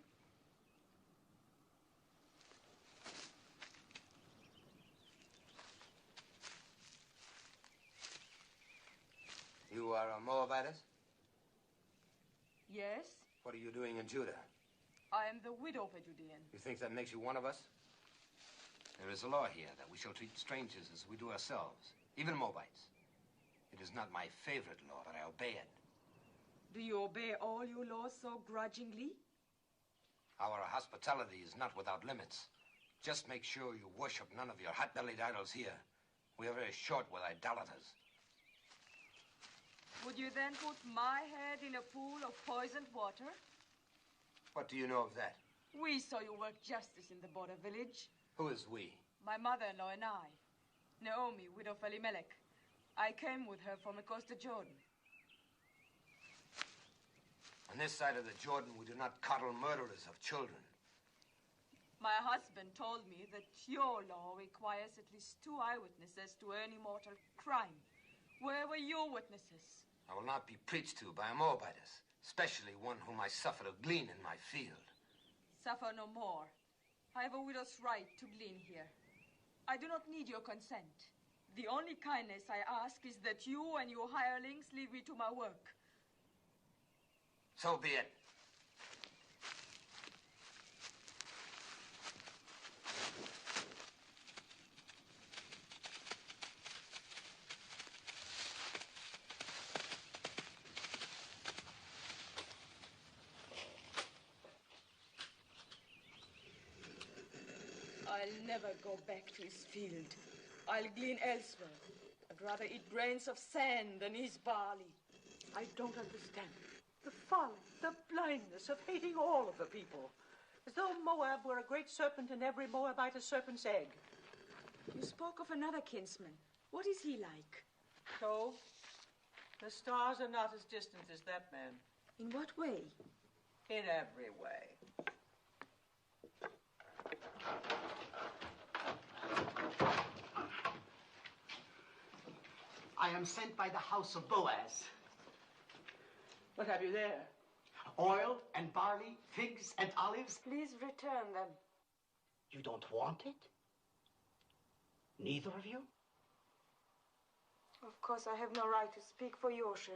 You are a Moabitess? Yes, What are you doing in Judah? I am the widow of a Judean. You think that makes you one of us? There is a law here that we shall treat strangers as we do ourselves, even Moabites. It is not my favorite law, but I obey it. Do you obey all your laws so grudgingly? Our hospitality is not without limits. Just make sure you worship none of your hot-bellied idols here. We are very short with idolaters. Would you then put my head in a pool of poisoned water? What do you know of that? We saw you work justice in the border village. Who is we? My mother-in-law and I. Naomi, widow of Elimelech. I came with her from across the Jordan. On this side of the Jordan, we do not coddle murderers of children. My husband told me that your law requires at least 2 eyewitnesses to any mortal crime. Where were your witnesses? I will not be preached to by a Moabitess, especially one whom I suffer to glean in my field. Suffer no more. I have a widow's right to glean here. I do not need your consent. The only kindness I ask is that you and your hirelings leave me to my work. So be it. I'll never go back to his field. I'll glean elsewhere. I'd rather eat grains of sand than his barley. I don't understand. The folly, the blindness of hating all of the people. As though Moab were a great serpent and every Moabite a serpent's egg. You spoke of another kinsman. What is he like? So, the stars are not as distant as that man. In what way? In every way. I am sent by the house of Boaz. What have you there? Oil and barley, figs and olives. Please return them. You don't want it? Neither of you? Of course, I have no right to speak for your share.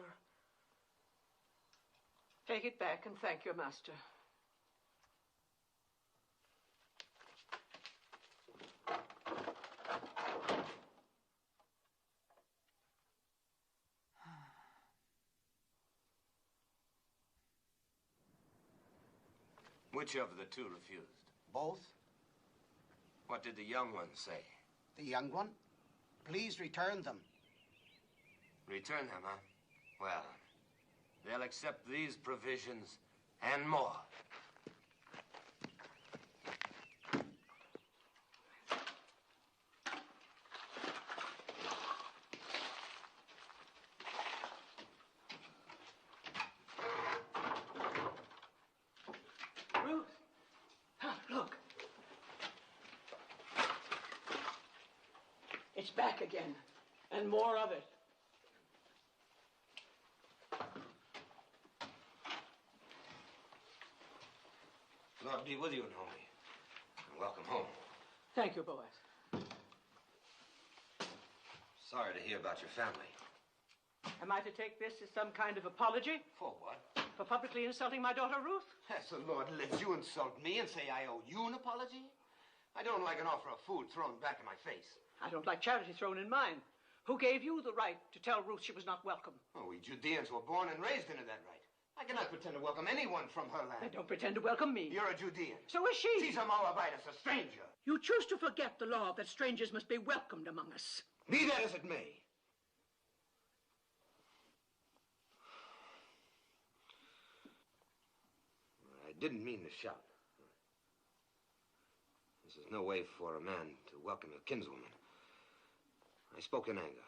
Take it back and thank your master. Which of the two refused? Both. What did the young one say? The young one? Please return them. Return them, huh? Well, they'll accept these provisions and more. Ruth! Look. It's back again, and more of it. Lord be with you, Naomi. And welcome home. Thank you, Boaz. Sorry to hear about your family. Am I to take this as some kind of apology? For what? For publicly insulting my daughter, Ruth? As the Lord lives, you insult me and say I owe you an apology? I don't like an offer of food thrown back in my face. I don't like charity thrown in mine. Who gave you the right to tell Ruth she was not welcome? Oh, we Judeans were born and raised into that right. I cannot pretend to welcome anyone from her land. Then don't pretend to welcome me. You're a Judean. So is she. She's a Moabitess, a stranger. You choose to forget the law that strangers must be welcomed among us. Be that as it may. I didn't mean to shout. This is no way for a man to welcome a kinswoman. I spoke in anger.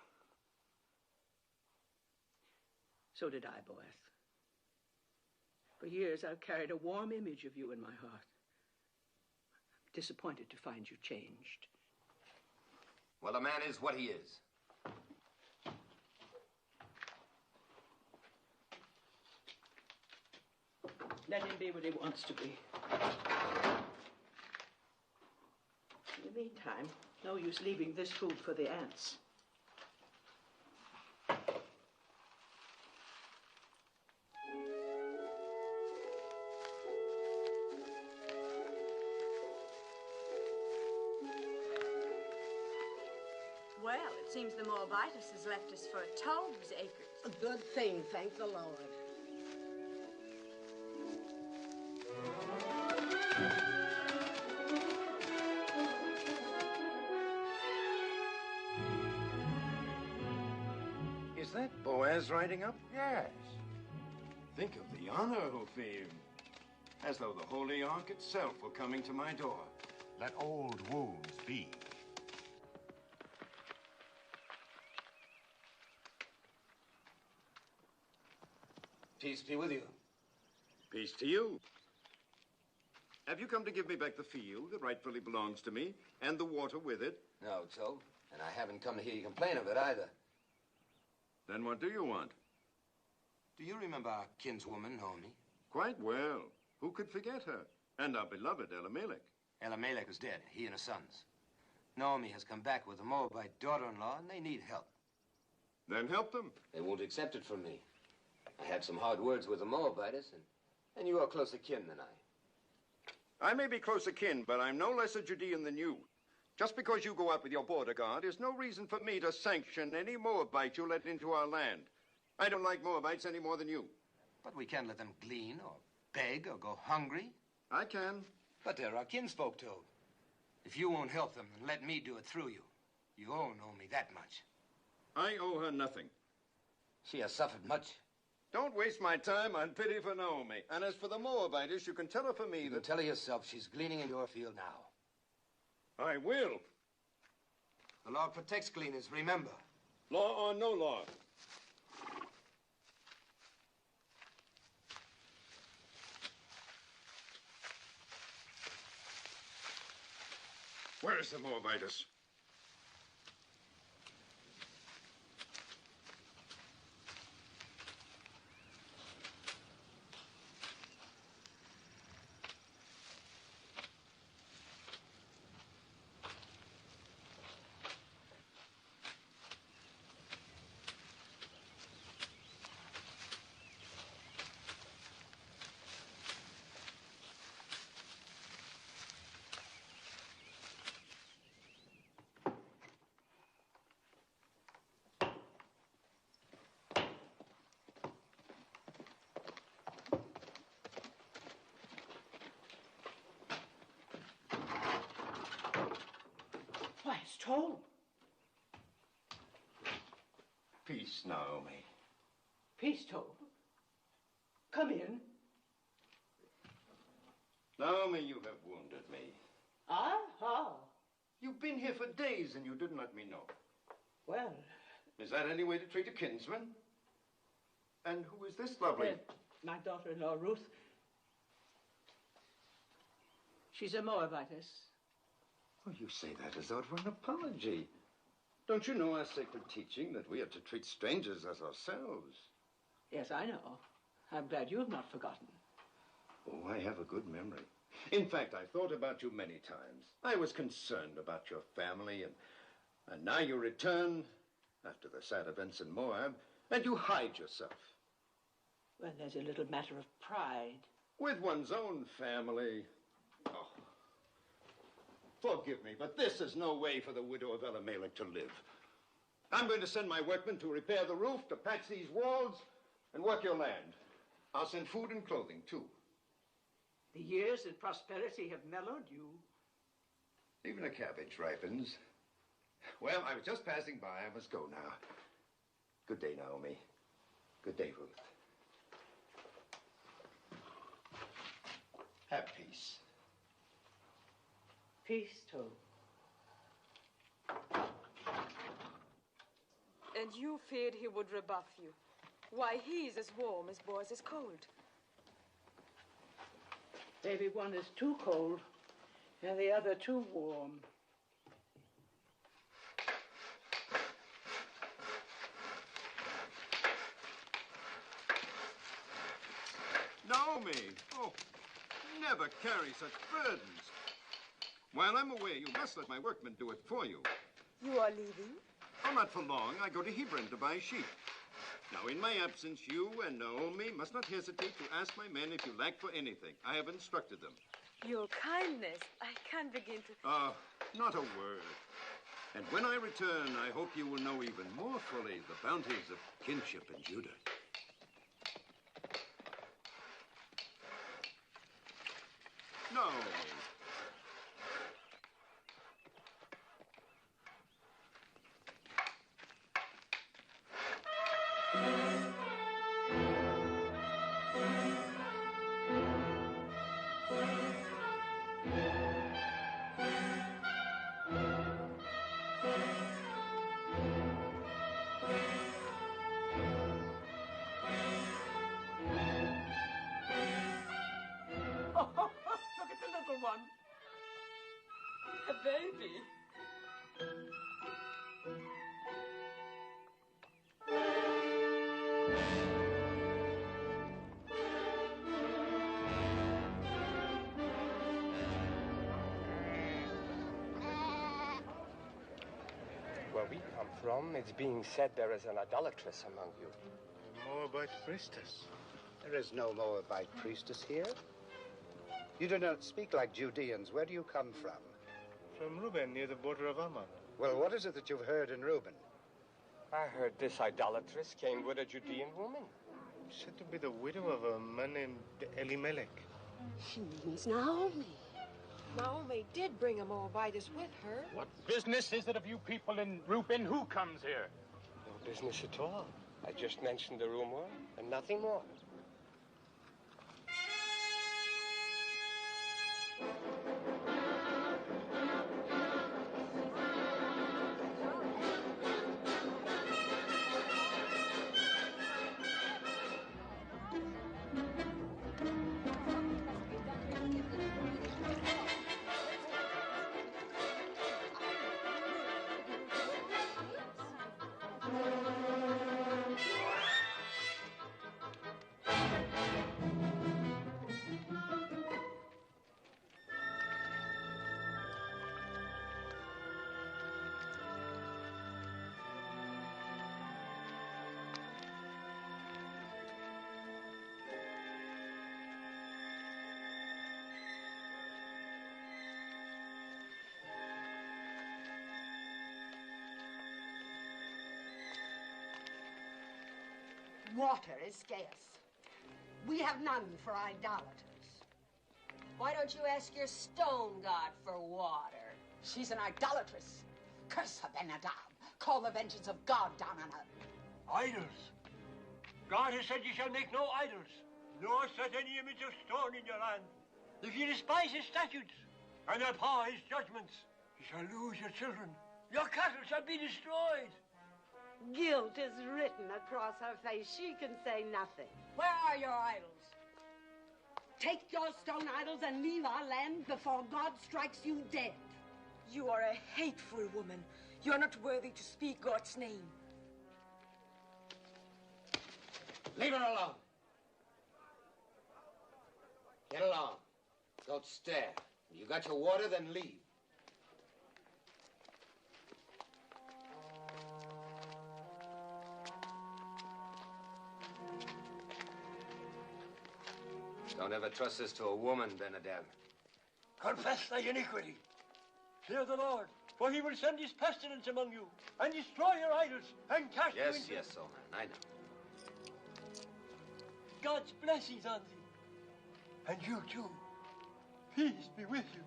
So did I, Boaz. For years, I've carried a warm image of you in my heart. I'm disappointed to find you changed. Well, a man is what he is. Let him be what he wants to be. In the meantime, no use leaving this food for the ants. Well, it seems the Moabitess has left us for Tove's acres. A good thing, thank the Lord. Is that Boaz riding up? Yes. Think of the honor, Ophir. As though the Holy Ark itself were coming to my door. Let old wounds be. Peace be with you. Peace to you. Have you come to give me back the field that rightfully belongs to me, and the water with it? No, Tove, and I haven't come to hear you complain of it either. Then what do you want? Do you remember our kinswoman, Naomi? Quite well. Who could forget her? And our beloved Elimelech. Elimelech is dead, he and his sons. Naomi has come back with a Moabite daughter-in-law, and they need help. Then help them. They won't accept it from me. I had some hard words with the Moabitess, and you are closer kin than I. I may be close akin, but I'm no less a Judean than you. Just because you go out with your border guard is no reason for me to sanction any Moabite you let into our land. I don't like Moabites any more than you. But we can't let them glean or beg or go hungry. I can. But they're our kinsfolk, Tove. If you won't help them, then let me do it through you. You owe Naomi that much. I owe her nothing. She has suffered much. Don't waste my time on pity for Naomi. And as for the Moabitess, you can tell her for me You can tell her yourself she's gleaning in your field now. I will. The law protects gleaners, remember. Law or no law. Where is the Moabitess? It's told. Peace, Naomi. Peace, Tobe. Come in. Naomi, you have wounded me. Ah, how? You've been here for days and you didn't let me know. Well... Is that any way to treat a kinsman? And who is this lovely... my daughter-in-law, Ruth. She's a Moabitess. Oh, you say that as though it were an apology. Don't you know our sacred teaching that we are to treat strangers as ourselves? Yes, I know. I'm glad you have not forgotten. Oh, I have a good memory. In fact, I thought about you many times. I was concerned about your family, and now you return after the sad events in Moab, and you hide yourself. Well, there's a little matter of pride. With one's own family. Oh. Forgive me, but this is no way for the widow of Eleilat to live. I'm going to send my workmen to repair the roof, to patch these walls, and work your land. I'll send food and clothing, too. The years and prosperity have mellowed you. Even a cabbage ripens. Well, I was just passing by. I must go now. Good day, Naomi. Good day, Ruth. Have peace. Peace, Tobe. And you feared he would rebuff you. Why, he's as warm as Boaz is cold. Maybe one is too cold and the other too warm. Naomi! Oh, never carry such burdens. While I'm away, you must let my workmen do it for you. You are leaving? Oh, not for long. I go to Hebron to buy sheep. Now, in my absence, you and Naomi must not hesitate to ask my men if you lack for anything. I have instructed them. Your kindness, I can't begin to... Not a word. And when I return, I hope you will know even more fully the bounties of kinship in Judah. Naomi. Look at the little one. A baby. Where we come from, it's being said there is an idolatress among you. Moabite priestess. There is no Moabite priestess here. You do not speak like Judeans. Where do you come from? From Reuben, near the border of Ammon. Well, what is it that you've heard in Reuben? I heard this idolatress came with a Judean woman. Said to be the widow of a man named Elimelech. She means Naomi. Naomi did bring a Moabitess with her. What business is it of you people in Reuben? Who comes here? No business at all. I just mentioned the rumor and nothing more. Water is scarce. We have none for idolaters. Why don't you ask your stone god for water? She's an idolatress. Curse her, Ben-Hadad. Call the vengeance of God down on her. Idols. God has said you shall make no idols, nor set any image of stone in your land. If you despise his statutes and abhor his judgments, you shall lose your children. Your cattle shall be destroyed. Guilt is written across her face. She can say nothing. Where are your idols? Take your stone idols and leave our land before God strikes you dead. You are a hateful woman. You are not worthy to speak God's name. Leave her alone. Get along. Don't stare. You got your water, then leave. Don't ever trust this to a woman, Ben-Hadad. Confess thy iniquity. Fear the Lord, for he will send his pestilence among you, and destroy your idols, and cast you into... Yes, old man, I know. God's blessings on thee. And you, too. Peace be with you.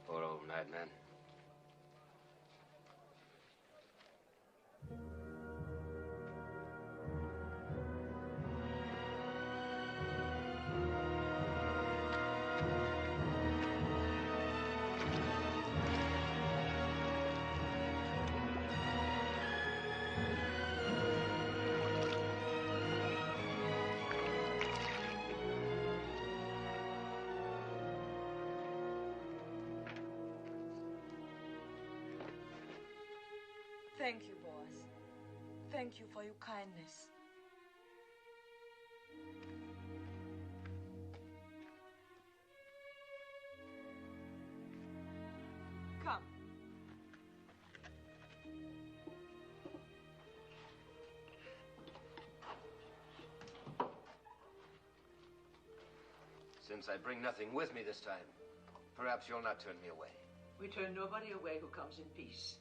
Poor old madman. Thank you, Boaz. Thank you for your kindness. Come. Since I bring nothing with me this time, perhaps you'll not turn me away. We turn nobody away who comes in peace.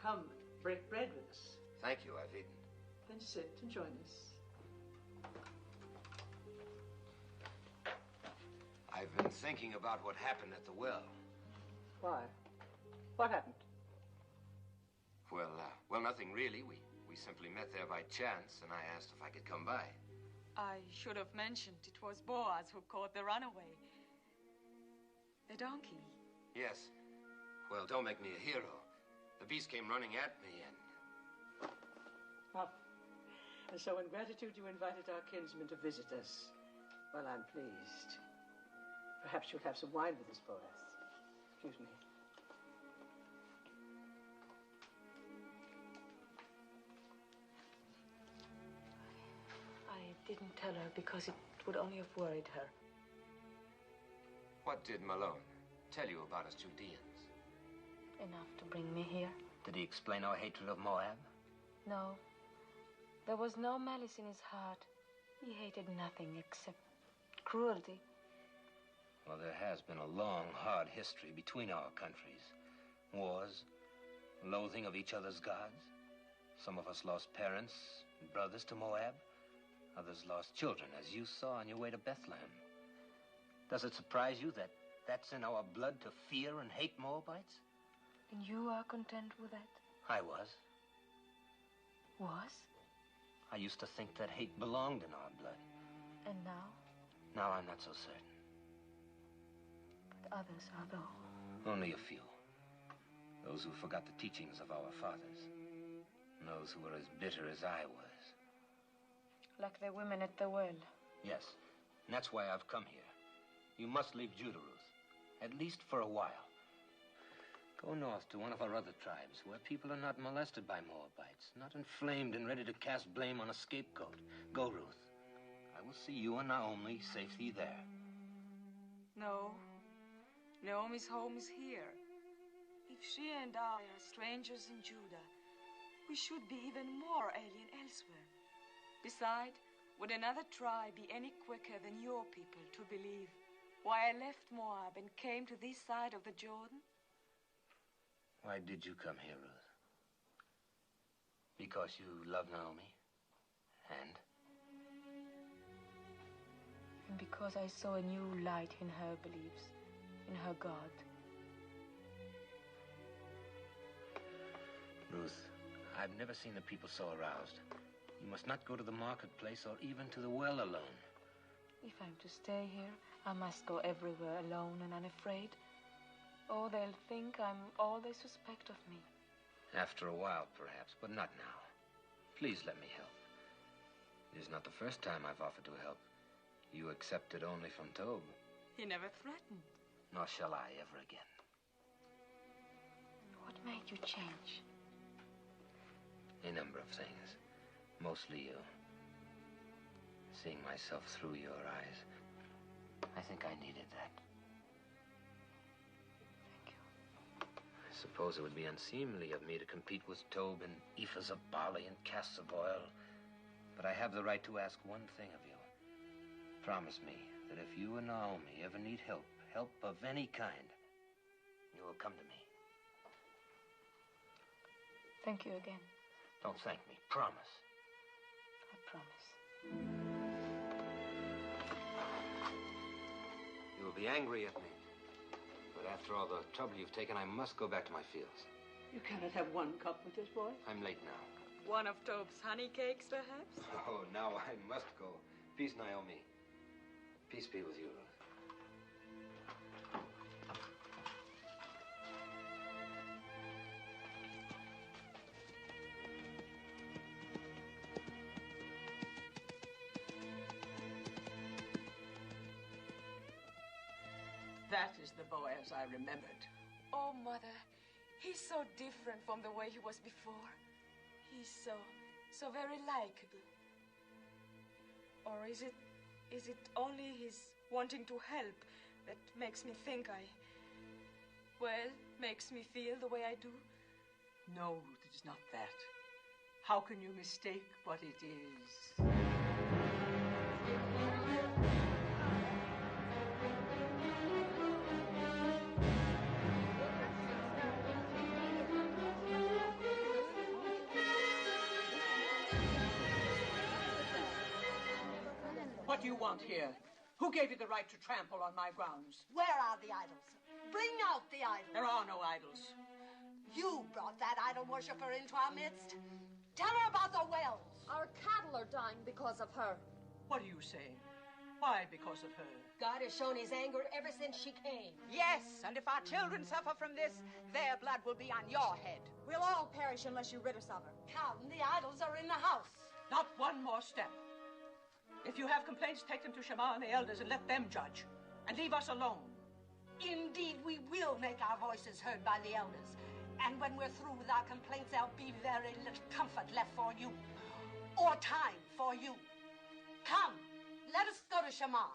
Come, break bread with us. Thank you, I've eaten. Then sit and join us. I've been thinking about what happened at the well. Why? What happened? Well, nothing really. We simply met there by chance, and I asked if I could come by. I should have mentioned it was Boaz who caught the runaway. The donkey. Yes. Well, don't make me a hero. The beast came running at me, and... Oh. And so in gratitude you invited our kinsman to visit us. Well, I'm pleased. Perhaps you'll have some wine with us, Boaz. Excuse me. I didn't tell her because it would only have worried her. What did Mahlon tell you about us Judeans? Enough to bring me here. Did he explain our hatred of Moab? No. There was no malice in his heart. He hated nothing except cruelty. Well, there has been a long, hard history between our countries. Wars, loathing of each other's gods. Some of us lost parents and brothers to Moab. Others lost children, as you saw on your way to Bethlehem. Does it surprise you that that's in our blood to fear and hate Moabites? And you are content with that? I was. Was? I used to think that hate belonged in our blood. And now? Now I'm not so certain. But others are, though. Only a few. Those who forgot the teachings of our fathers. And those who were as bitter as I was. Like the women at the well. Yes, and that's why I've come here. You must leave Judah, Ruth. At least for a while. Go north to one of our other tribes, where people are not molested by Moabites, not inflamed and ready to cast blame on a scapegoat. Go, Ruth. I will see you and Naomi safely there. No. Naomi's home is here. If she and I are strangers in Judah, we should be even more alien elsewhere. Besides, would another tribe be any quicker than your people to believe why I left Moab and came to this side of the Jordan? Why did you come here, Ruth? Because you love Naomi? And? And because I saw a new light in her beliefs, in her God. Ruth, I've never seen the people so aroused. You must not go to the marketplace or even to the well alone. If I'm to stay here, I must go everywhere alone and unafraid. Oh, they'll think I'm all they suspect of me. After a while, perhaps, but not now. Please let me help. It is not the first time I've offered to help. You accepted only from Tob. He never threatened. Nor shall I ever again. What made you change? A number of things. Mostly you. Seeing myself through your eyes. I think I needed that. I suppose it would be unseemly of me to compete with Tob in ephahs of barley and casks of oil. But I have the right to ask one thing of you. Promise me that if you and Naomi ever need help of any kind, you will come to me. Thank you again. Don't thank me. Promise. I promise. You will be angry at me. But after all the trouble you've taken, I must go back to my fields. You cannot have one cup with this boy. I'm late now. One of Tob's honey cakes, perhaps? Oh, now I must go. Peace, Naomi. Peace be with you, Ruth. That is the Boaz I remembered. Oh, Mother, he's so different from the way he was before. He's so very likable. Or is it only his wanting to help that makes me think makes me feel the way I do? No, Ruth, it is not that. How can you mistake what it is? What do you want here? Who gave you the right to trample on my grounds? Where are the idols? Bring out the idols. There are no idols. You brought that idol worshiper into our midst. Tell her about the wells. Our cattle are dying because of her. What are you saying? Why because of her? God has shown his anger ever since she came. Yes, and if our children suffer from this, their blood will be on your head. We'll all perish unless you rid us of her. Come, the idols are in the house. Not one more step. If you have complaints, take them to Shammah and the elders and let them judge. And leave us alone. Indeed, we will make our voices heard by the elders. And when we're through with our complaints, there'll be very little comfort left for you. Or time for you. Come, let us go to Shammah.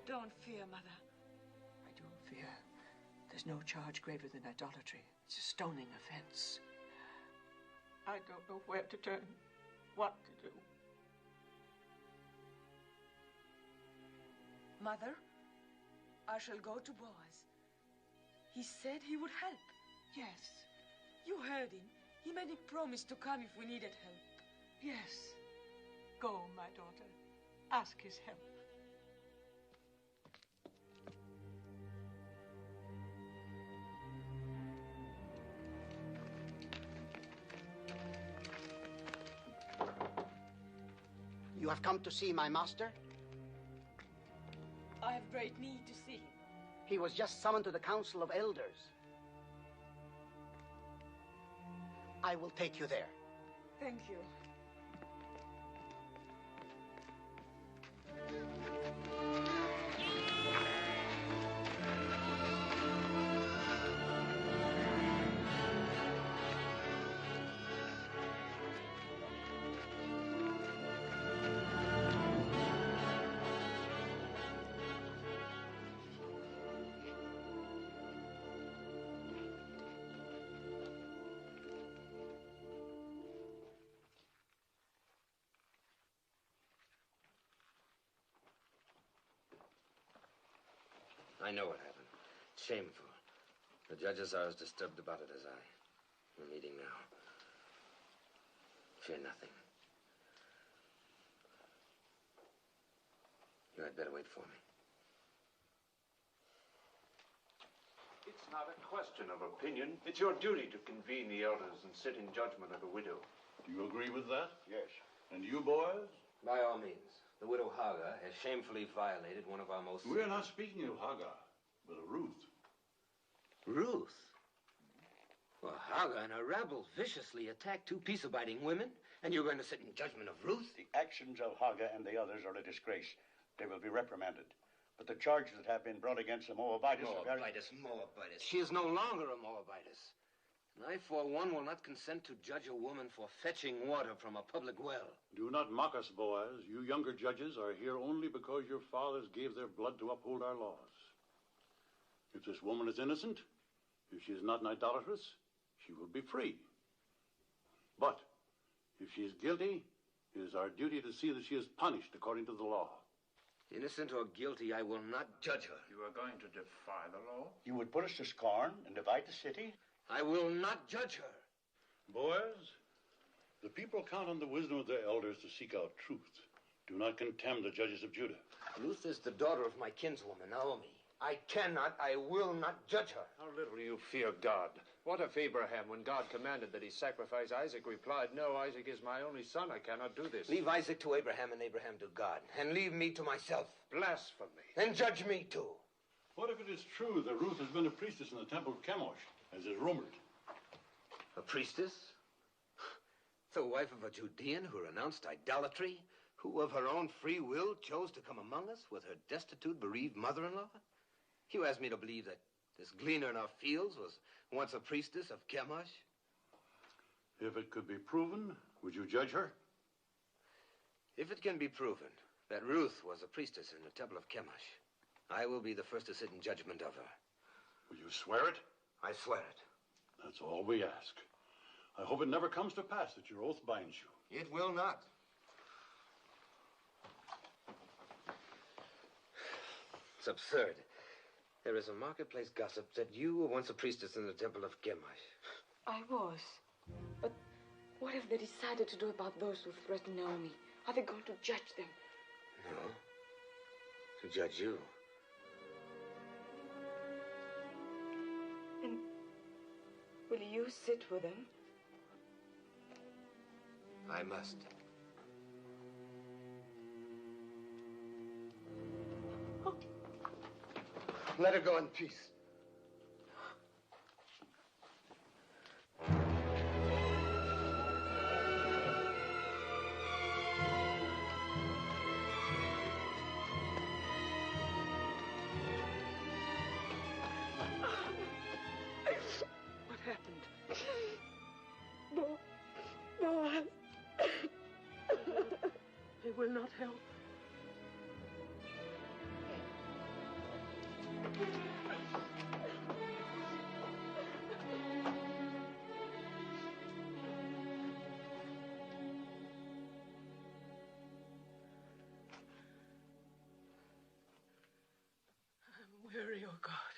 Don't fear, Mother. I do fear. There's no charge graver than idolatry. It's a stoning offense. I don't know where to turn, what to do. Mother, I shall go to Boaz. He said he would help. Yes. You heard him. He made a promise to come if we needed help. Yes. Go, my daughter. Ask his help. You have come to see my master? I have great need to see him. He was just summoned to the Council of Elders. I will take you there. Thank you. I know what happened. It's shameful. The judges are as disturbed about it as I. We're meeting now. Fear nothing. You had better wait for me. It's not a question of opinion. It's your duty to convene the elders and sit in judgment of the widow. Do you agree with that? Yes. And you, Boaz? By all means. The widow Hagar has shamefully violated one of our most... We're not speaking of Hagar, but of Ruth. Ruth? Well, Hagar and her rabble viciously attacked two peace-abiding women, and you're going to sit in judgment of Ruth? The actions of Hagar and the others are a disgrace. They will be reprimanded. But the charges that have been brought against the Moabitess are very... Moabitess. She is no longer a Moabitess. And I, for one, will not consent to judge a woman for fetching water from a public well. Do not mock us, Boaz. You younger judges are here only because your fathers gave their blood to uphold our laws. If this woman is innocent, if she is not an idolatress, she will be free. But if she is guilty, it is our duty to see that she is punished according to the law. Innocent or guilty, I will not judge her. You are going to defy the law? You would put us to scorn and divide the city? I will not judge her. Boaz, the people count on the wisdom of their elders to seek out truth. Do not contemn the judges of Judah. Ruth is the daughter of my kinswoman, Naomi. I will not judge her. How little you fear God. What if Abraham, when God commanded that he sacrifice Isaac, replied, "No, Isaac is my only son. I cannot do this." Leave Isaac to Abraham and Abraham to God, and leave me to myself. Blasphemy. And judge me too. What if it is true that Ruth has been a priestess in the temple of Chemosh, as is rumored? A priestess? The wife of a Judean who renounced idolatry? Who of her own free will chose to come among us with her destitute, bereaved mother-in-law? You asked me to believe that this gleaner in our fields was once a priestess of Chemosh? If it could be proven, would you judge her? If it can be proven that Ruth was a priestess in the temple of Chemosh, I will be the first to sit in judgment of her. Will you swear it? I swear it. That's all we ask. I hope it never comes to pass that your oath binds you. It will not. It's absurd. There is a marketplace gossip that you were once a priestess in the temple of Chemosh. I was. But what have they decided to do about those who threaten Naomi? Are they going to judge them? No. To judge you. And will you sit with them? I must. Let her go in peace. What happened? Boaz. He will not help. I'm weary, oh God.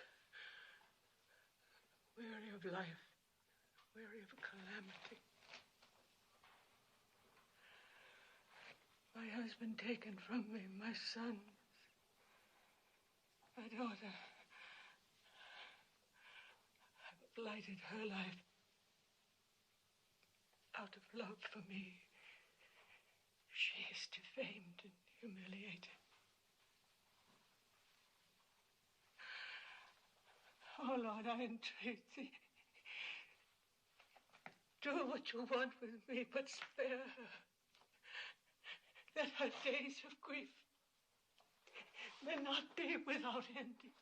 Weary of life. Weary of calamity. My husband taken from me, my son, my daughter. I've blighted her life out of love for me. She is defamed and humiliated. Oh, Lord, I entreat thee. Do what you want with me, but spare her. That her days of grief may not be without ending.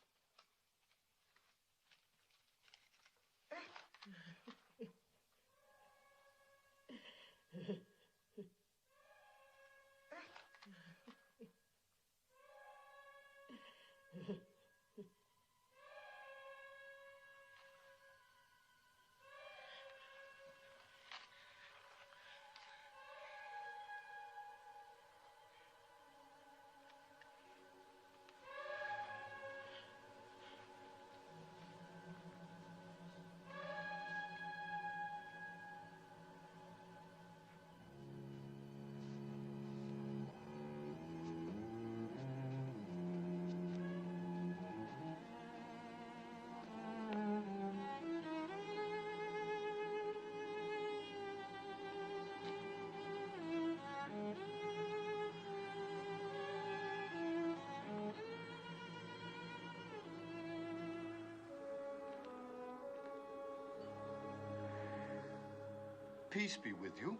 Peace be with you.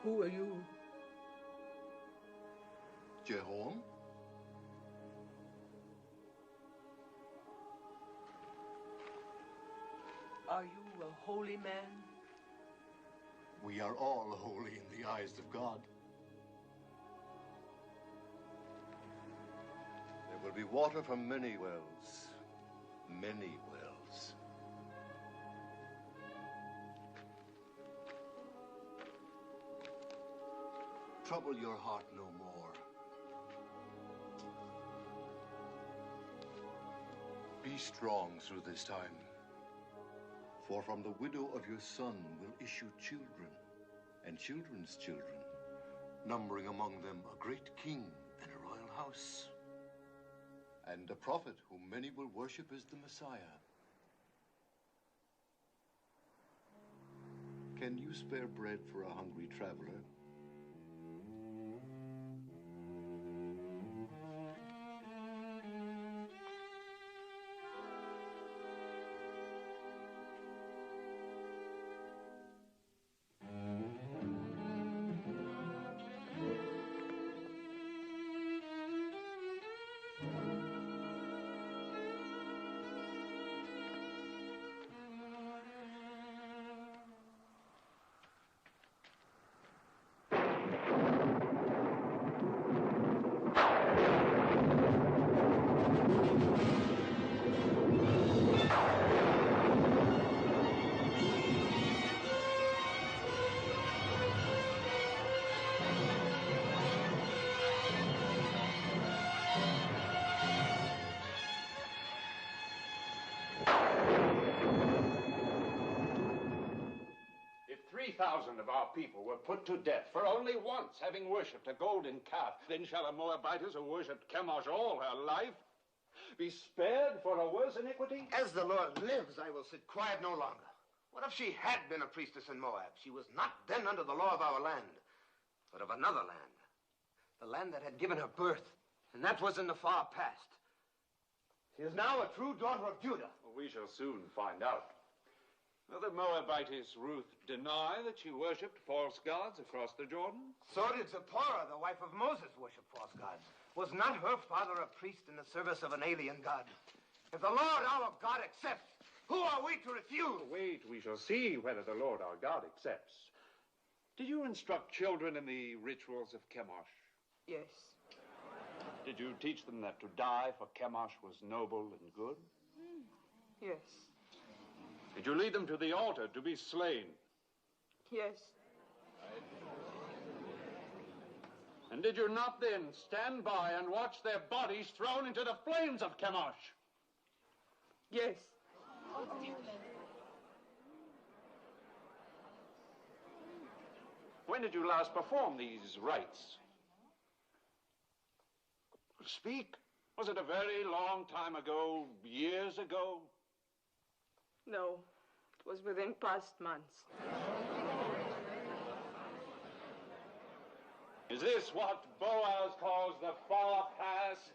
Who are you? Jerome? Are you a holy man? We are all holy in the eyes of God. There will be water from many wells. Many wells. Trouble your heart no more. Be strong through this time. For from the widow of your son will issue children, and children's children, numbering among them a great king and a royal house, and a prophet whom many will worship as the Messiah. Can you spare bread for a hungry traveler? If 3,000 of our people were put to death for only once having worshipped a golden calf, then shall a Moabitess who worshipped Chemosh all her life be spared for a worse iniquity? As the Lord lives, I will sit quiet no longer. What if she had been a priestess in Moab? She was not then under the law of our land, but of another land. The land that had given her birth, and that was in the far past. She is now a true daughter of Judah. Well, we shall soon find out. Will the Moabitess Ruth deny that she worshipped false gods across the Jordan? So did Zipporah, the wife of Moses, worship false gods. Was not her father a priest in the service of an alien god? If the Lord our God accepts, who are we to refuse? Wait, we shall see whether the Lord our God accepts. Did you instruct children in the rituals of Chemosh? Yes. Did you teach them that to die for Chemosh was noble and good? Yes. Did you lead them to the altar to be slain? Yes. And did you not then stand by and watch their bodies thrown into the flames of Chemosh? Yes. When did you last perform these rites? Speak. Was it a very long time ago, years ago? No, it was within past months. Is this what Boaz calls the far past?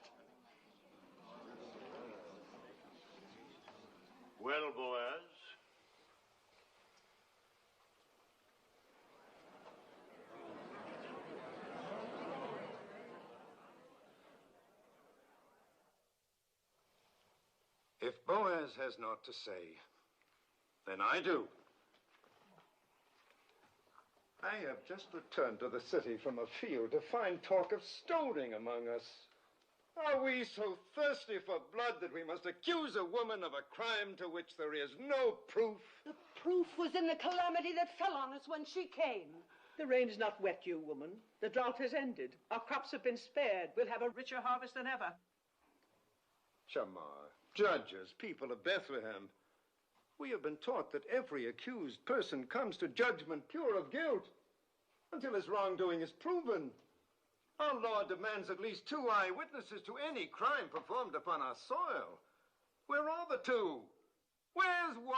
Well, Boaz, If Boaz has naught to say, then I do. I have just returned to the city from a field to find talk of stoning among us. Are we so thirsty for blood that we must accuse a woman of a crime to which there is no proof? The proof was in the calamity that fell on us when she came. The rain's not wet you, woman. The drought has ended. Our crops have been spared. We'll have a richer harvest than ever. Shamar, judges, people of Bethlehem, we have been taught that every accused person comes to judgment pure of guilt until his wrongdoing is proven. Our law demands at least 2 eyewitnesses to any crime performed upon our soil. Where are the 2? Where's 1?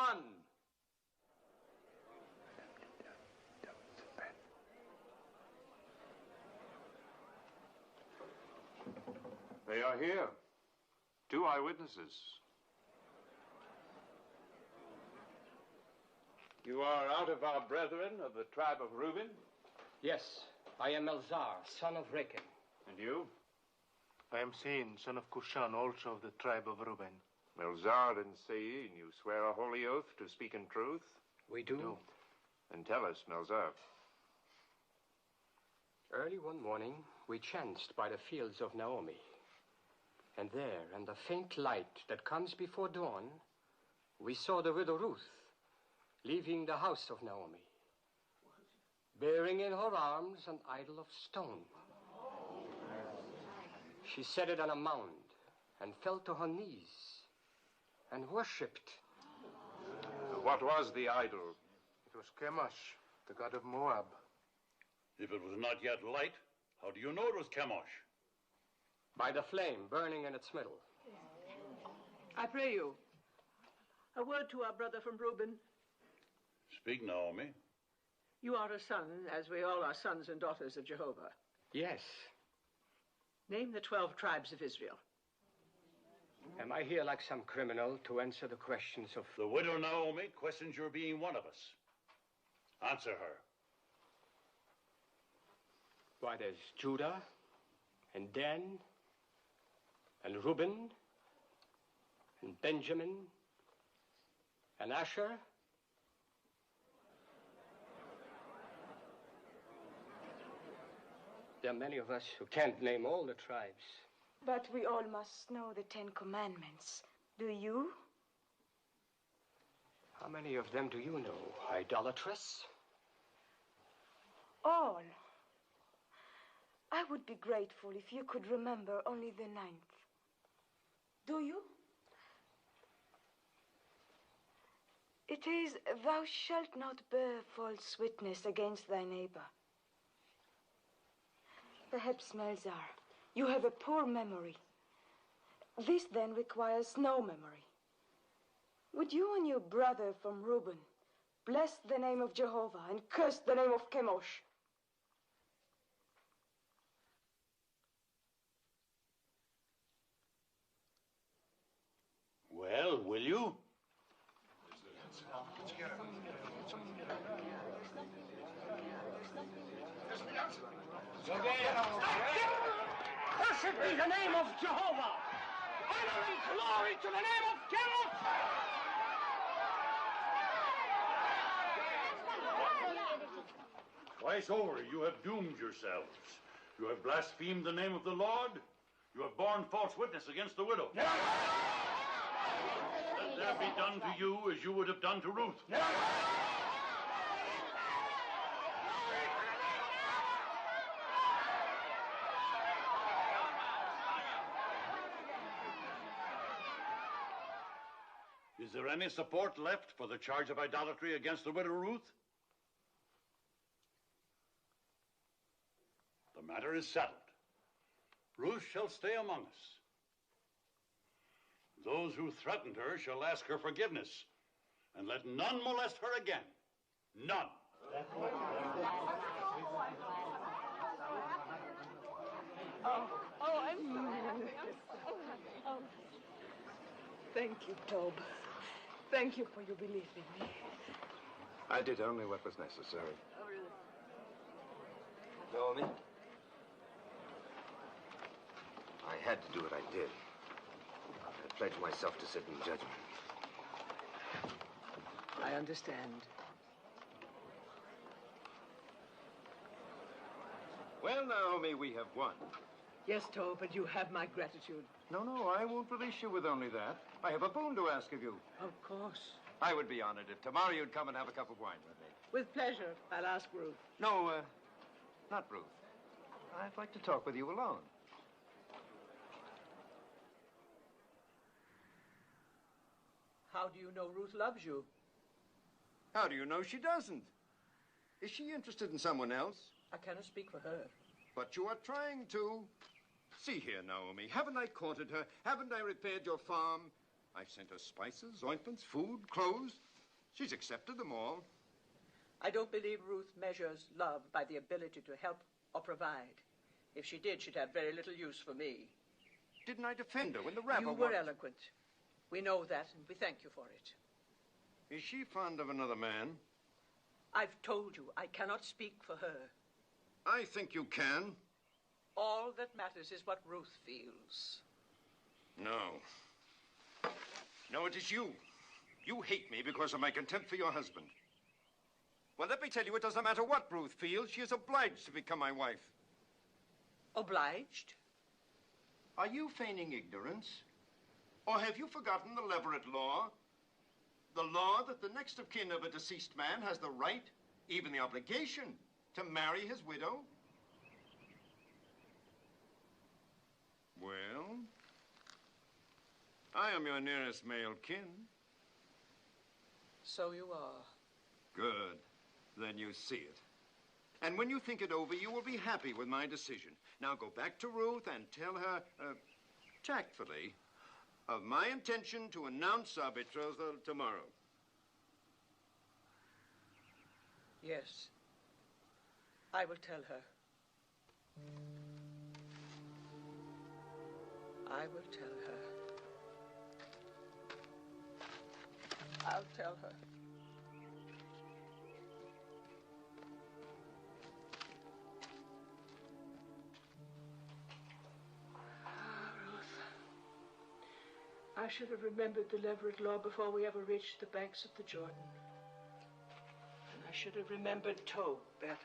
They are here. 2 eyewitnesses. You are out of our brethren of the tribe of Reuben? Yes, I am Elzar, son of Rechel. And you? I am Sein, son of Kushan, also of the tribe of Reuben. Elzar and Sein, you swear a holy oath to speak in truth? We do. Then tell us, Elzar. Early one morning, we chanced by the fields of Naomi. And there, in the faint light that comes before dawn, we saw the widow Ruth leaving the house of Naomi, bearing in her arms an idol of stone. She set it on a mound and fell to her knees and worshipped. What was the idol? It was Chemosh, the god of Moab. If it was not yet light, how do you know it was Chemosh? By the flame burning in its middle. I pray you, a word to our brother from Reuben. Speak, Naomi. You are a son, as we all are sons and daughters of Jehovah. Yes. Name the 12 tribes of Israel. Am I here like some criminal to answer the questions of... The widow Naomi questions your being one of us. Answer her. Why, there's Judah, and Dan, and Reuben, and Benjamin, and Asher. There are many of us who can't name all the tribes. But we all must know the 10 Commandments. Do you? How many of them do you know, idolatress? All. I would be grateful if you could remember only the 9th. Do you? It is, thou shalt not bear false witness against thy neighbor. Perhaps, Melzar, you have a poor memory. This then requires no memory. Would you and your brother from Reuben bless the name of Jehovah and curse the name of Chemosh? Well, will you? Cursed be the name of Jehovah! Honor and glory to the name of Chemosh! Twice over you have doomed yourselves. You have blasphemed the name of the Lord. You have borne false witness against the widow. Let there be done to you as you would have done to Ruth. Is there any support left for the charge of idolatry against the widow Ruth? The matter is settled. Ruth shall stay among us. Those who threatened her shall ask her forgiveness, and let none molest her again. None. Thank you, Tob. Thank you for your belief in me. I did only what was necessary. Naomi? I had to do what I did. I pledged myself to sit in judgment. I understand. Well, Naomi, we have won. Yes, Tob, but you have my gratitude. No, I won't release you with only that. I have a boon to ask of you. Of course. I would be honored if tomorrow you'd come and have a cup of wine with me. With pleasure. I'll ask Ruth. No, not Ruth. I'd like to talk with you alone. How do you know Ruth loves you? How do you know she doesn't? Is she interested in someone else? I cannot speak for her. But you are trying to. See here, Naomi. Haven't I courted her? Haven't I repaired your farm? I've sent her spices, ointments, food, clothes. She's accepted them all. I don't believe Ruth measures love by the ability to help or provide. If she did, she'd have very little use for me. Didn't I defend her when the rabble... You were eloquent. We know that, and we thank you for it. Is she fond of another man? I've told you I cannot speak for her. I think you can. All that matters is what Ruth feels. No. No, it is you. You hate me because of my contempt for your husband. Well, let me tell you, it doesn't matter what Ruth feels. She is obliged to become my wife. Obliged? Are you feigning ignorance? Or have you forgotten the Leverett law? The law that the next of kin of a deceased man has the right, even the obligation, to marry his widow? Well, I am your nearest male kin. So you are. Good. Then you see it. And when you think it over, you will be happy with my decision. Now go back to Ruth and tell her, tactfully, of my intention to announce our betrothal tomorrow. Yes. I will tell her. I will tell her. I'll tell her. I should have remembered the Leverett law before we ever reached the banks of the Jordan. And I should have remembered Tob better.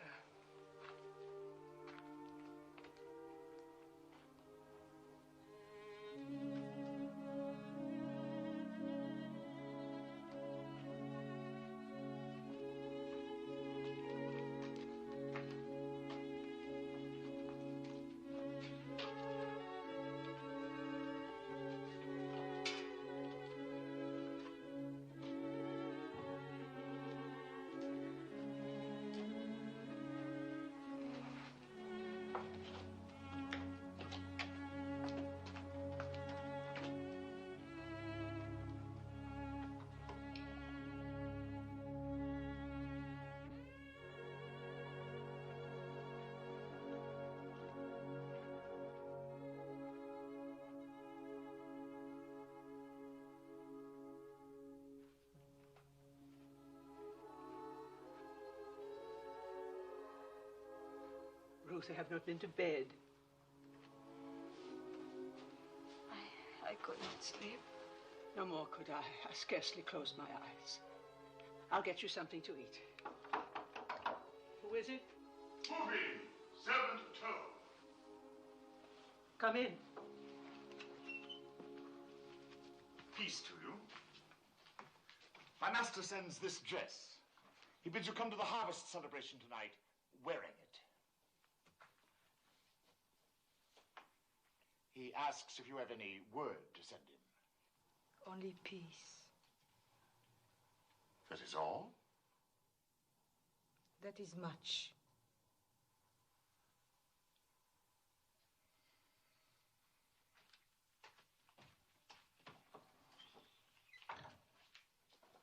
Ruth, I have not been to bed. I could not sleep. No more could I. I scarcely closed my eyes. I'll get you something to eat. Who is it? Moving, servant Tob. Come in. Peace to you. My master sends this dress. He bids you come to the harvest celebration tonight wearing it. He asks if you have any word to send him. Only peace. That is all? That is much.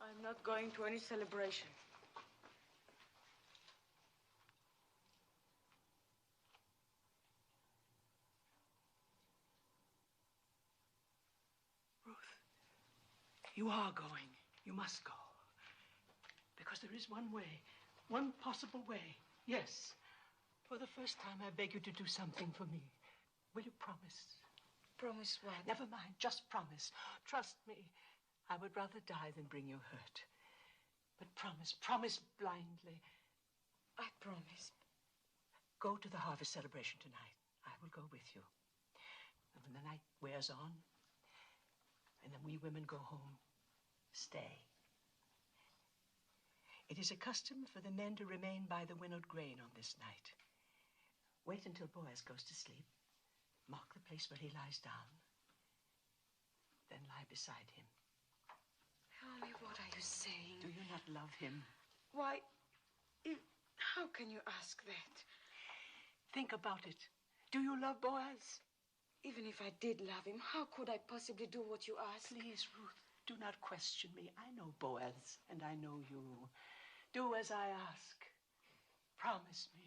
I'm not going to any celebration. You are going. You must go. Because there is one way, one possible way. Yes. For the first time, I beg you to do something for me. Will you promise? Promise what? Never mind. Just promise. Trust me. I would rather die than bring you hurt. But promise. Promise blindly. I promise. Go to the harvest celebration tonight. I will go with you. And when the night wears on, and then we women go home, stay. It is a custom for the men to remain by the winnowed grain on this night. Wait until Boaz goes to sleep. Mark the place where he lies down. Then lie beside him. Naomi, what are you saying? Do you not love him? Why, how can you ask that? Think about it. Do you love Boaz? Even if I did love him, how could I possibly do what you ask? Please, Ruth, do not question me. I know Boaz, and I know you. Do as I ask. Promise me.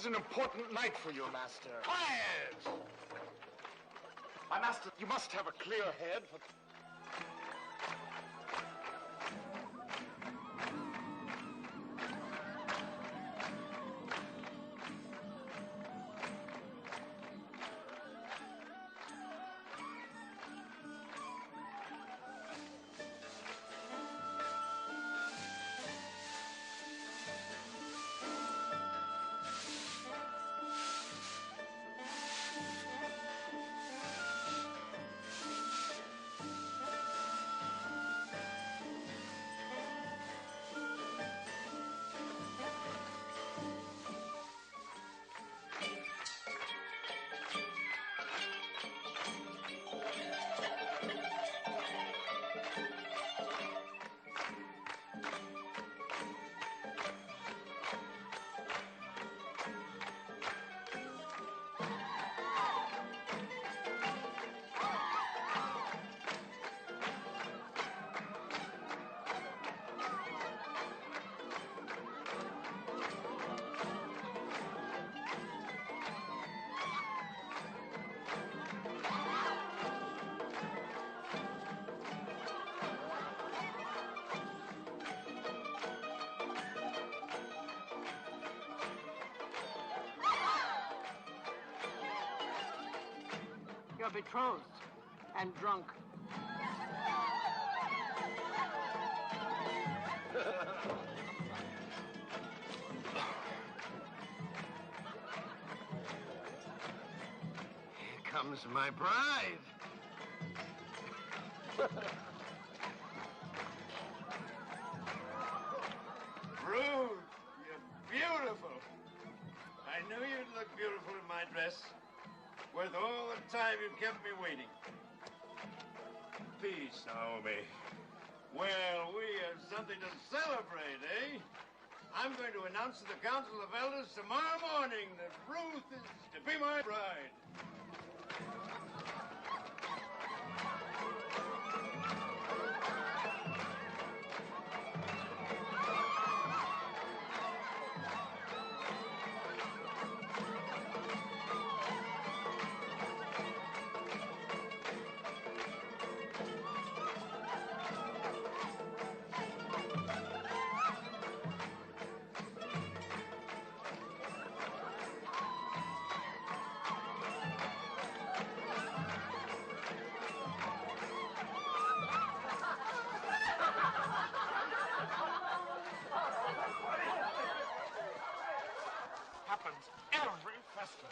is an important night for you, Master. Quiet! My master, you must have a clear head for... You're betrothed and drunk. Here comes my bride. Ruth, you're beautiful. I knew you'd look beautiful in my dress. Worth all the time you kept me waiting. Peace, Naomi. Well, we have something to celebrate, eh? I'm going to announce to the Council of Elders tomorrow morning that Ruth is to be my bride. Happens every festival.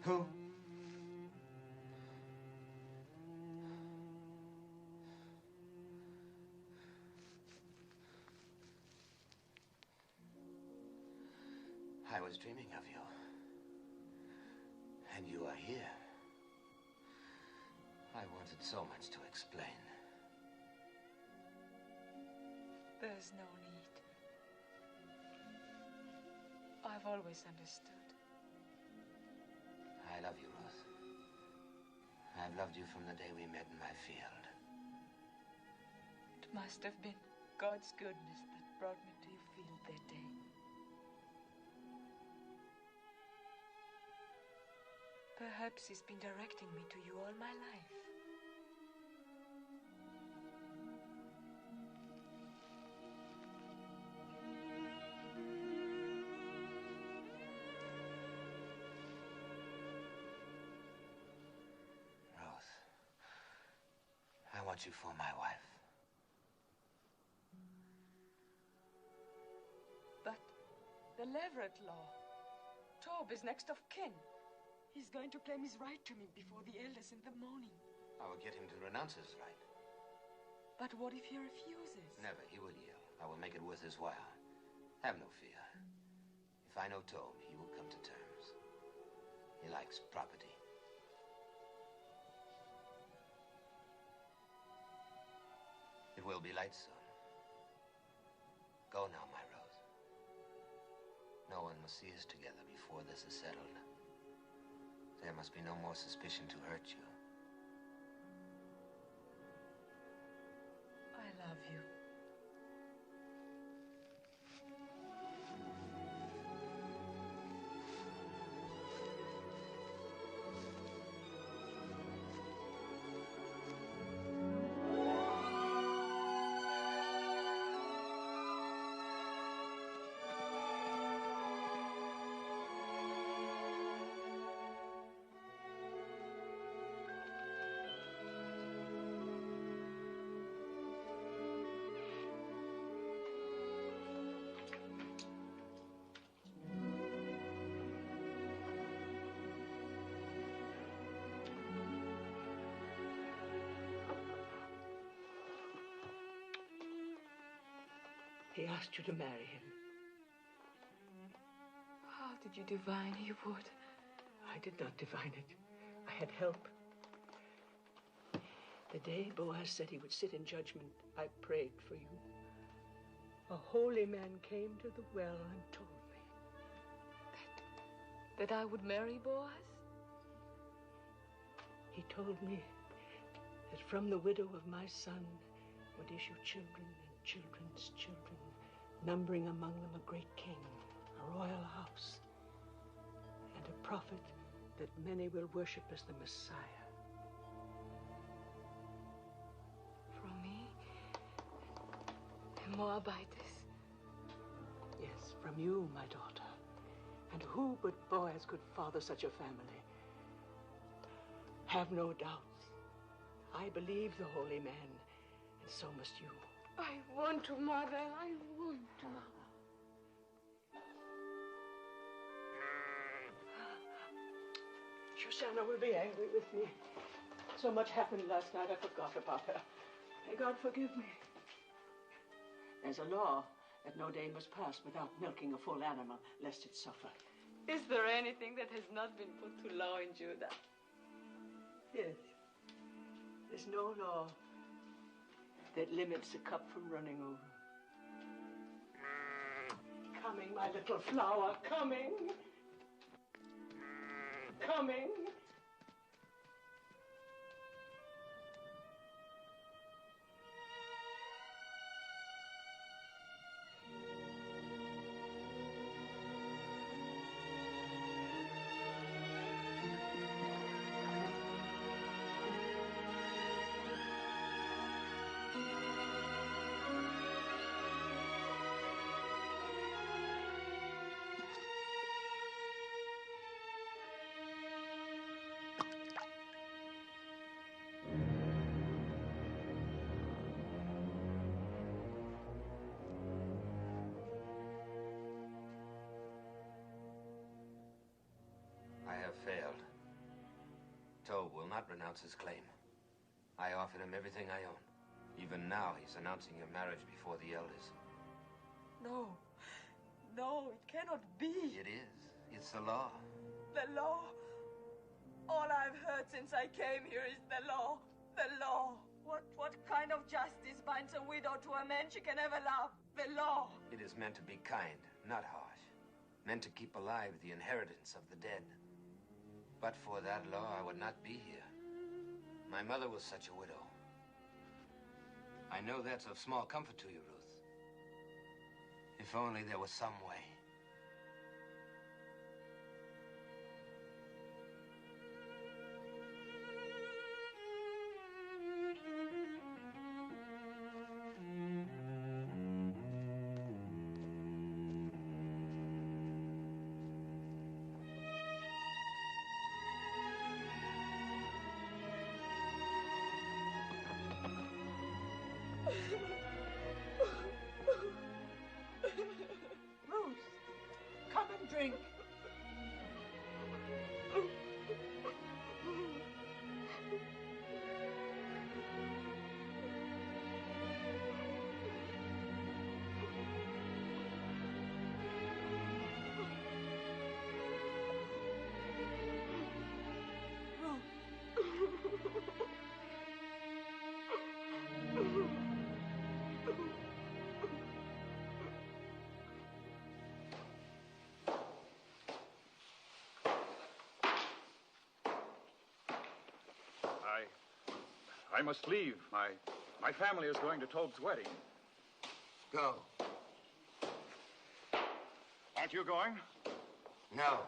Who? I was dreaming of you. And you are here. I wanted so much to explain. There's no need. I've always understood. I love you, Ruth. I've loved you from the day we met in my field. It must have been God's goodness that brought me to your field that day. Perhaps he's been directing me to you all my life. Ruth, I want you for my wife. But the Leverett law. Tob is next of kin. He's going to claim his right to me before the elders in the morning. I will get him to renounce his right. But what if he refuses? Never. He will yield. I will make it worth his while. Have no fear. If I know Tob, he will come to terms. He likes property. It will be light soon. Go now, my Rose. No one must see us together before this is settled. There must be no more suspicion to hurt you. I love you. He asked you to marry him. How did you divine he would? I did not divine it. I had help. The day Boaz said he would sit in judgment, I prayed for you. A holy man came to the well and told me. That I would marry Boaz? He told me that from the widow of my son would issue children and children's children, numbering among them a great king, a royal house, and a prophet that many will worship as the Messiah. From me? A Moabitess? Yes, from you, my daughter. And who but Boaz could father such a family? Have no doubts. I believe the holy man, and so must you. I want to, Mother. I want to. Shoshana will be angry with me. So much happened last night, I forgot about her. May God forgive me. There's a law that no day must pass without milking a full animal, lest it suffer. Is there anything that has not been put to law in Judah? Yes. There's no law that limits a cup from running over. Coming, my little flower, coming. Coming. will not renounce his claim. I offered him everything I own. Even now, he's announcing your marriage before the elders. No. No, it cannot be. It is. It's the law. The law? All I've heard since I came here is the law. The law. What kind of justice binds a widow to a man she can never love? The law. It is meant to be kind, not harsh. Meant to keep alive the inheritance of the dead. But for that law, I would not be here. My mother was such a widow. I know that's of small comfort to you, Ruth. If only there was some way. Ruth, come and drink. I must leave. My family is going to Tobe's wedding. Go. Aren't you going? No.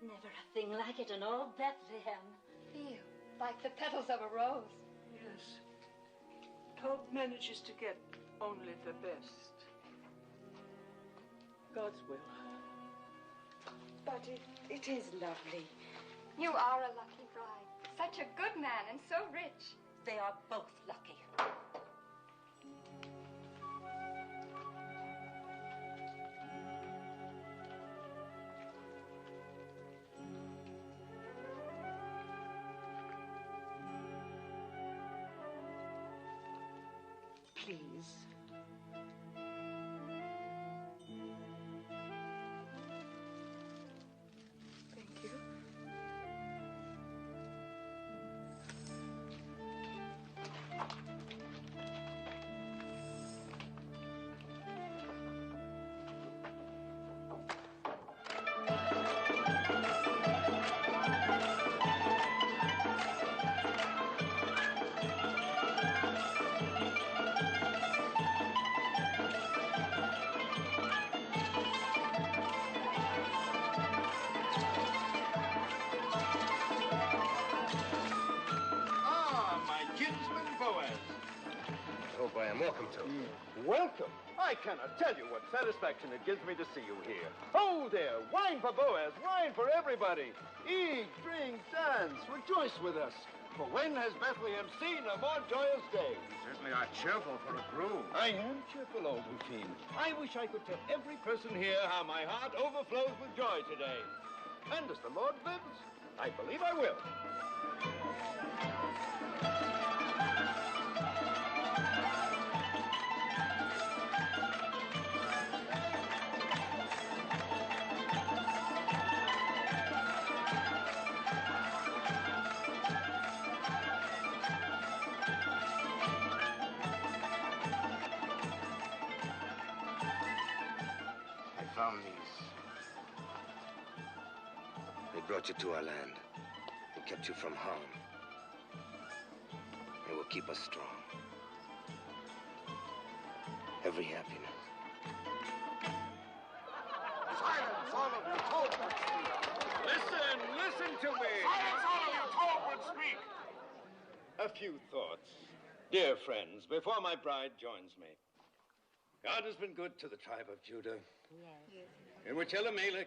Never a thing like it in all Bethlehem. Feel like the petals of a rose. Yes. Tobe manages to get only the best. God's will. But it is lovely. You are a lucky bride. Such a good man and so rich. They are both lucky. Please. Thank you. Boaz. I hope I am welcome to. Welcome? I cannot tell you what satisfaction it gives me to see you here. Oh, there, wine for Boaz, wine for everybody. Eat, drink, dance, rejoice with us. For when has Bethlehem seen a more joyous day? You certainly are cheerful for a groom. I am cheerful, old Hufim. I wish I could tell every person here how my heart overflows with joy today. And as the Lord lives, I believe I will. Brought you to our land. They kept you from harm. They will keep us strong. Every happiness. Silence, all of you. Tobe would speak. Listen to me. Silence, all of you. Tobe would speak. A few thoughts. Dear friends, before my bride joins me. God has been good to the tribe of Judah. Yes. In which Eleilat,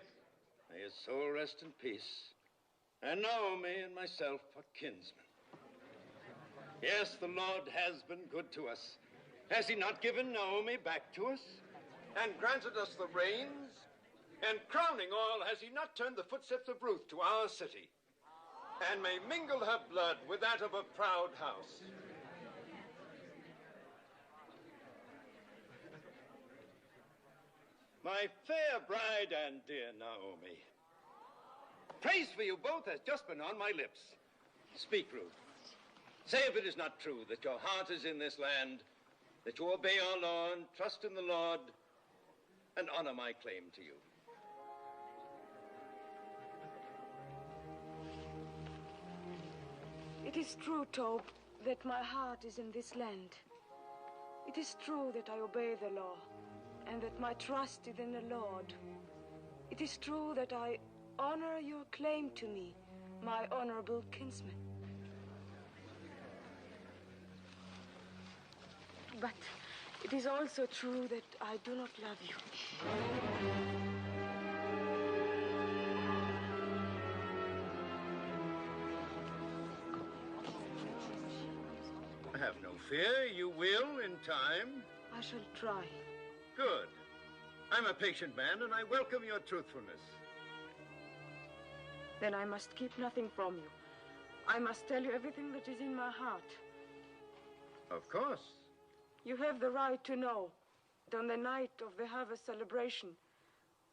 may his soul rest in peace, and Naomi and myself are kinsmen. Yes, the Lord has been good to us. Has he not given Naomi back to us? And granted us the rains? And crowning all, has he not turned the footsteps of Ruth to our city? And may mingle her blood with that of a proud house. My fair bride and dear Naomi, praise for you both has just been on my lips. Speak, Ruth. Say if it is not true that your heart is in this land, that you obey our law and trust in the Lord, and honor my claim to you. It is true, Tob, that my heart is in this land. It is true that I obey the law, and that my trust is in the Lord. It is true that I honor your claim to me, my honorable kinsman. But it is also true that I do not love you. Have no fear, you will in time. I shall try. Good. I'm a patient man, and I welcome your truthfulness. Then I must keep nothing from you. I must tell you everything that is in my heart. Of course. You have the right to know that on the night of the harvest celebration,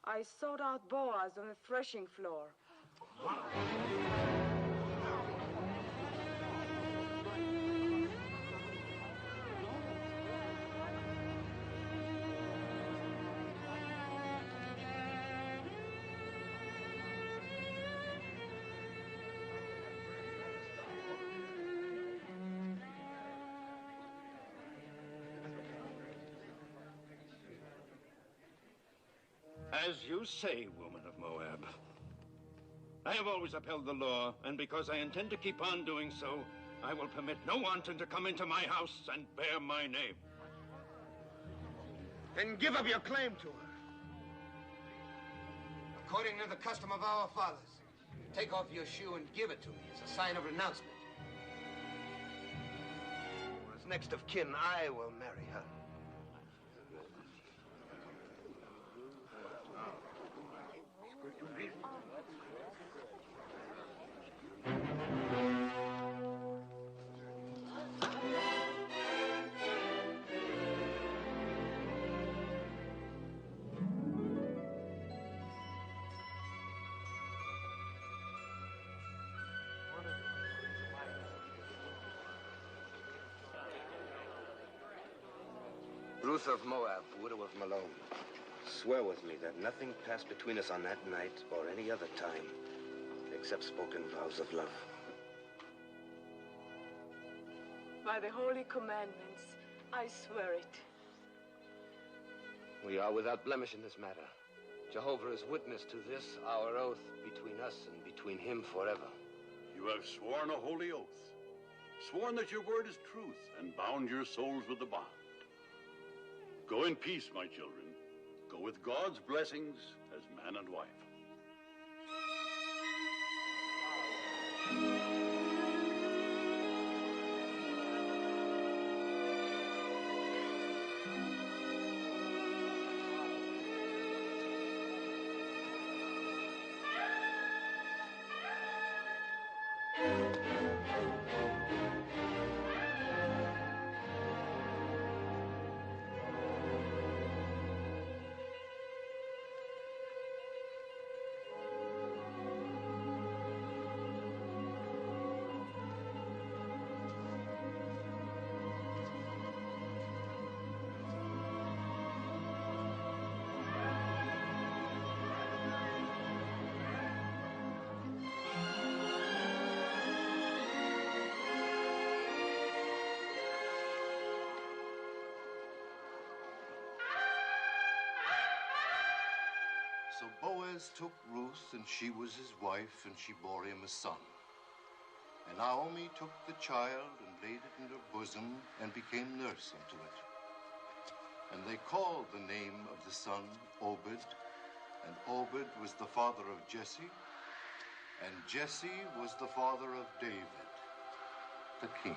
I sought out Boaz on the threshing floor. As you say, woman of Moab. I have always upheld the law, and because I intend to keep on doing so, I will permit no wanton to come into my house and bear my name. Then give up your claim to her. According to the custom of our fathers, take off your shoe and give it to me as a sign of renouncement. As next of kin, I will marry her. Ruth of Moab, widow of Mahlon, swear with me that nothing passed between us on that night or any other time except spoken vows of love. By the holy commandments, I swear it. We are without blemish in this matter. Jehovah is witness to this, our oath between us and between him forever. You have sworn a holy oath, sworn that your word is truth, and bound your souls with the bond. Go in peace, my children. Go with God's blessings as man and wife. So Boaz took Ruth, and she was his wife, and she bore him a son. And Naomi took the child and laid it in her bosom and became nurse unto it. And they called the name of the son Obed, and Obed was the father of Jesse, and Jesse was the father of David, the king.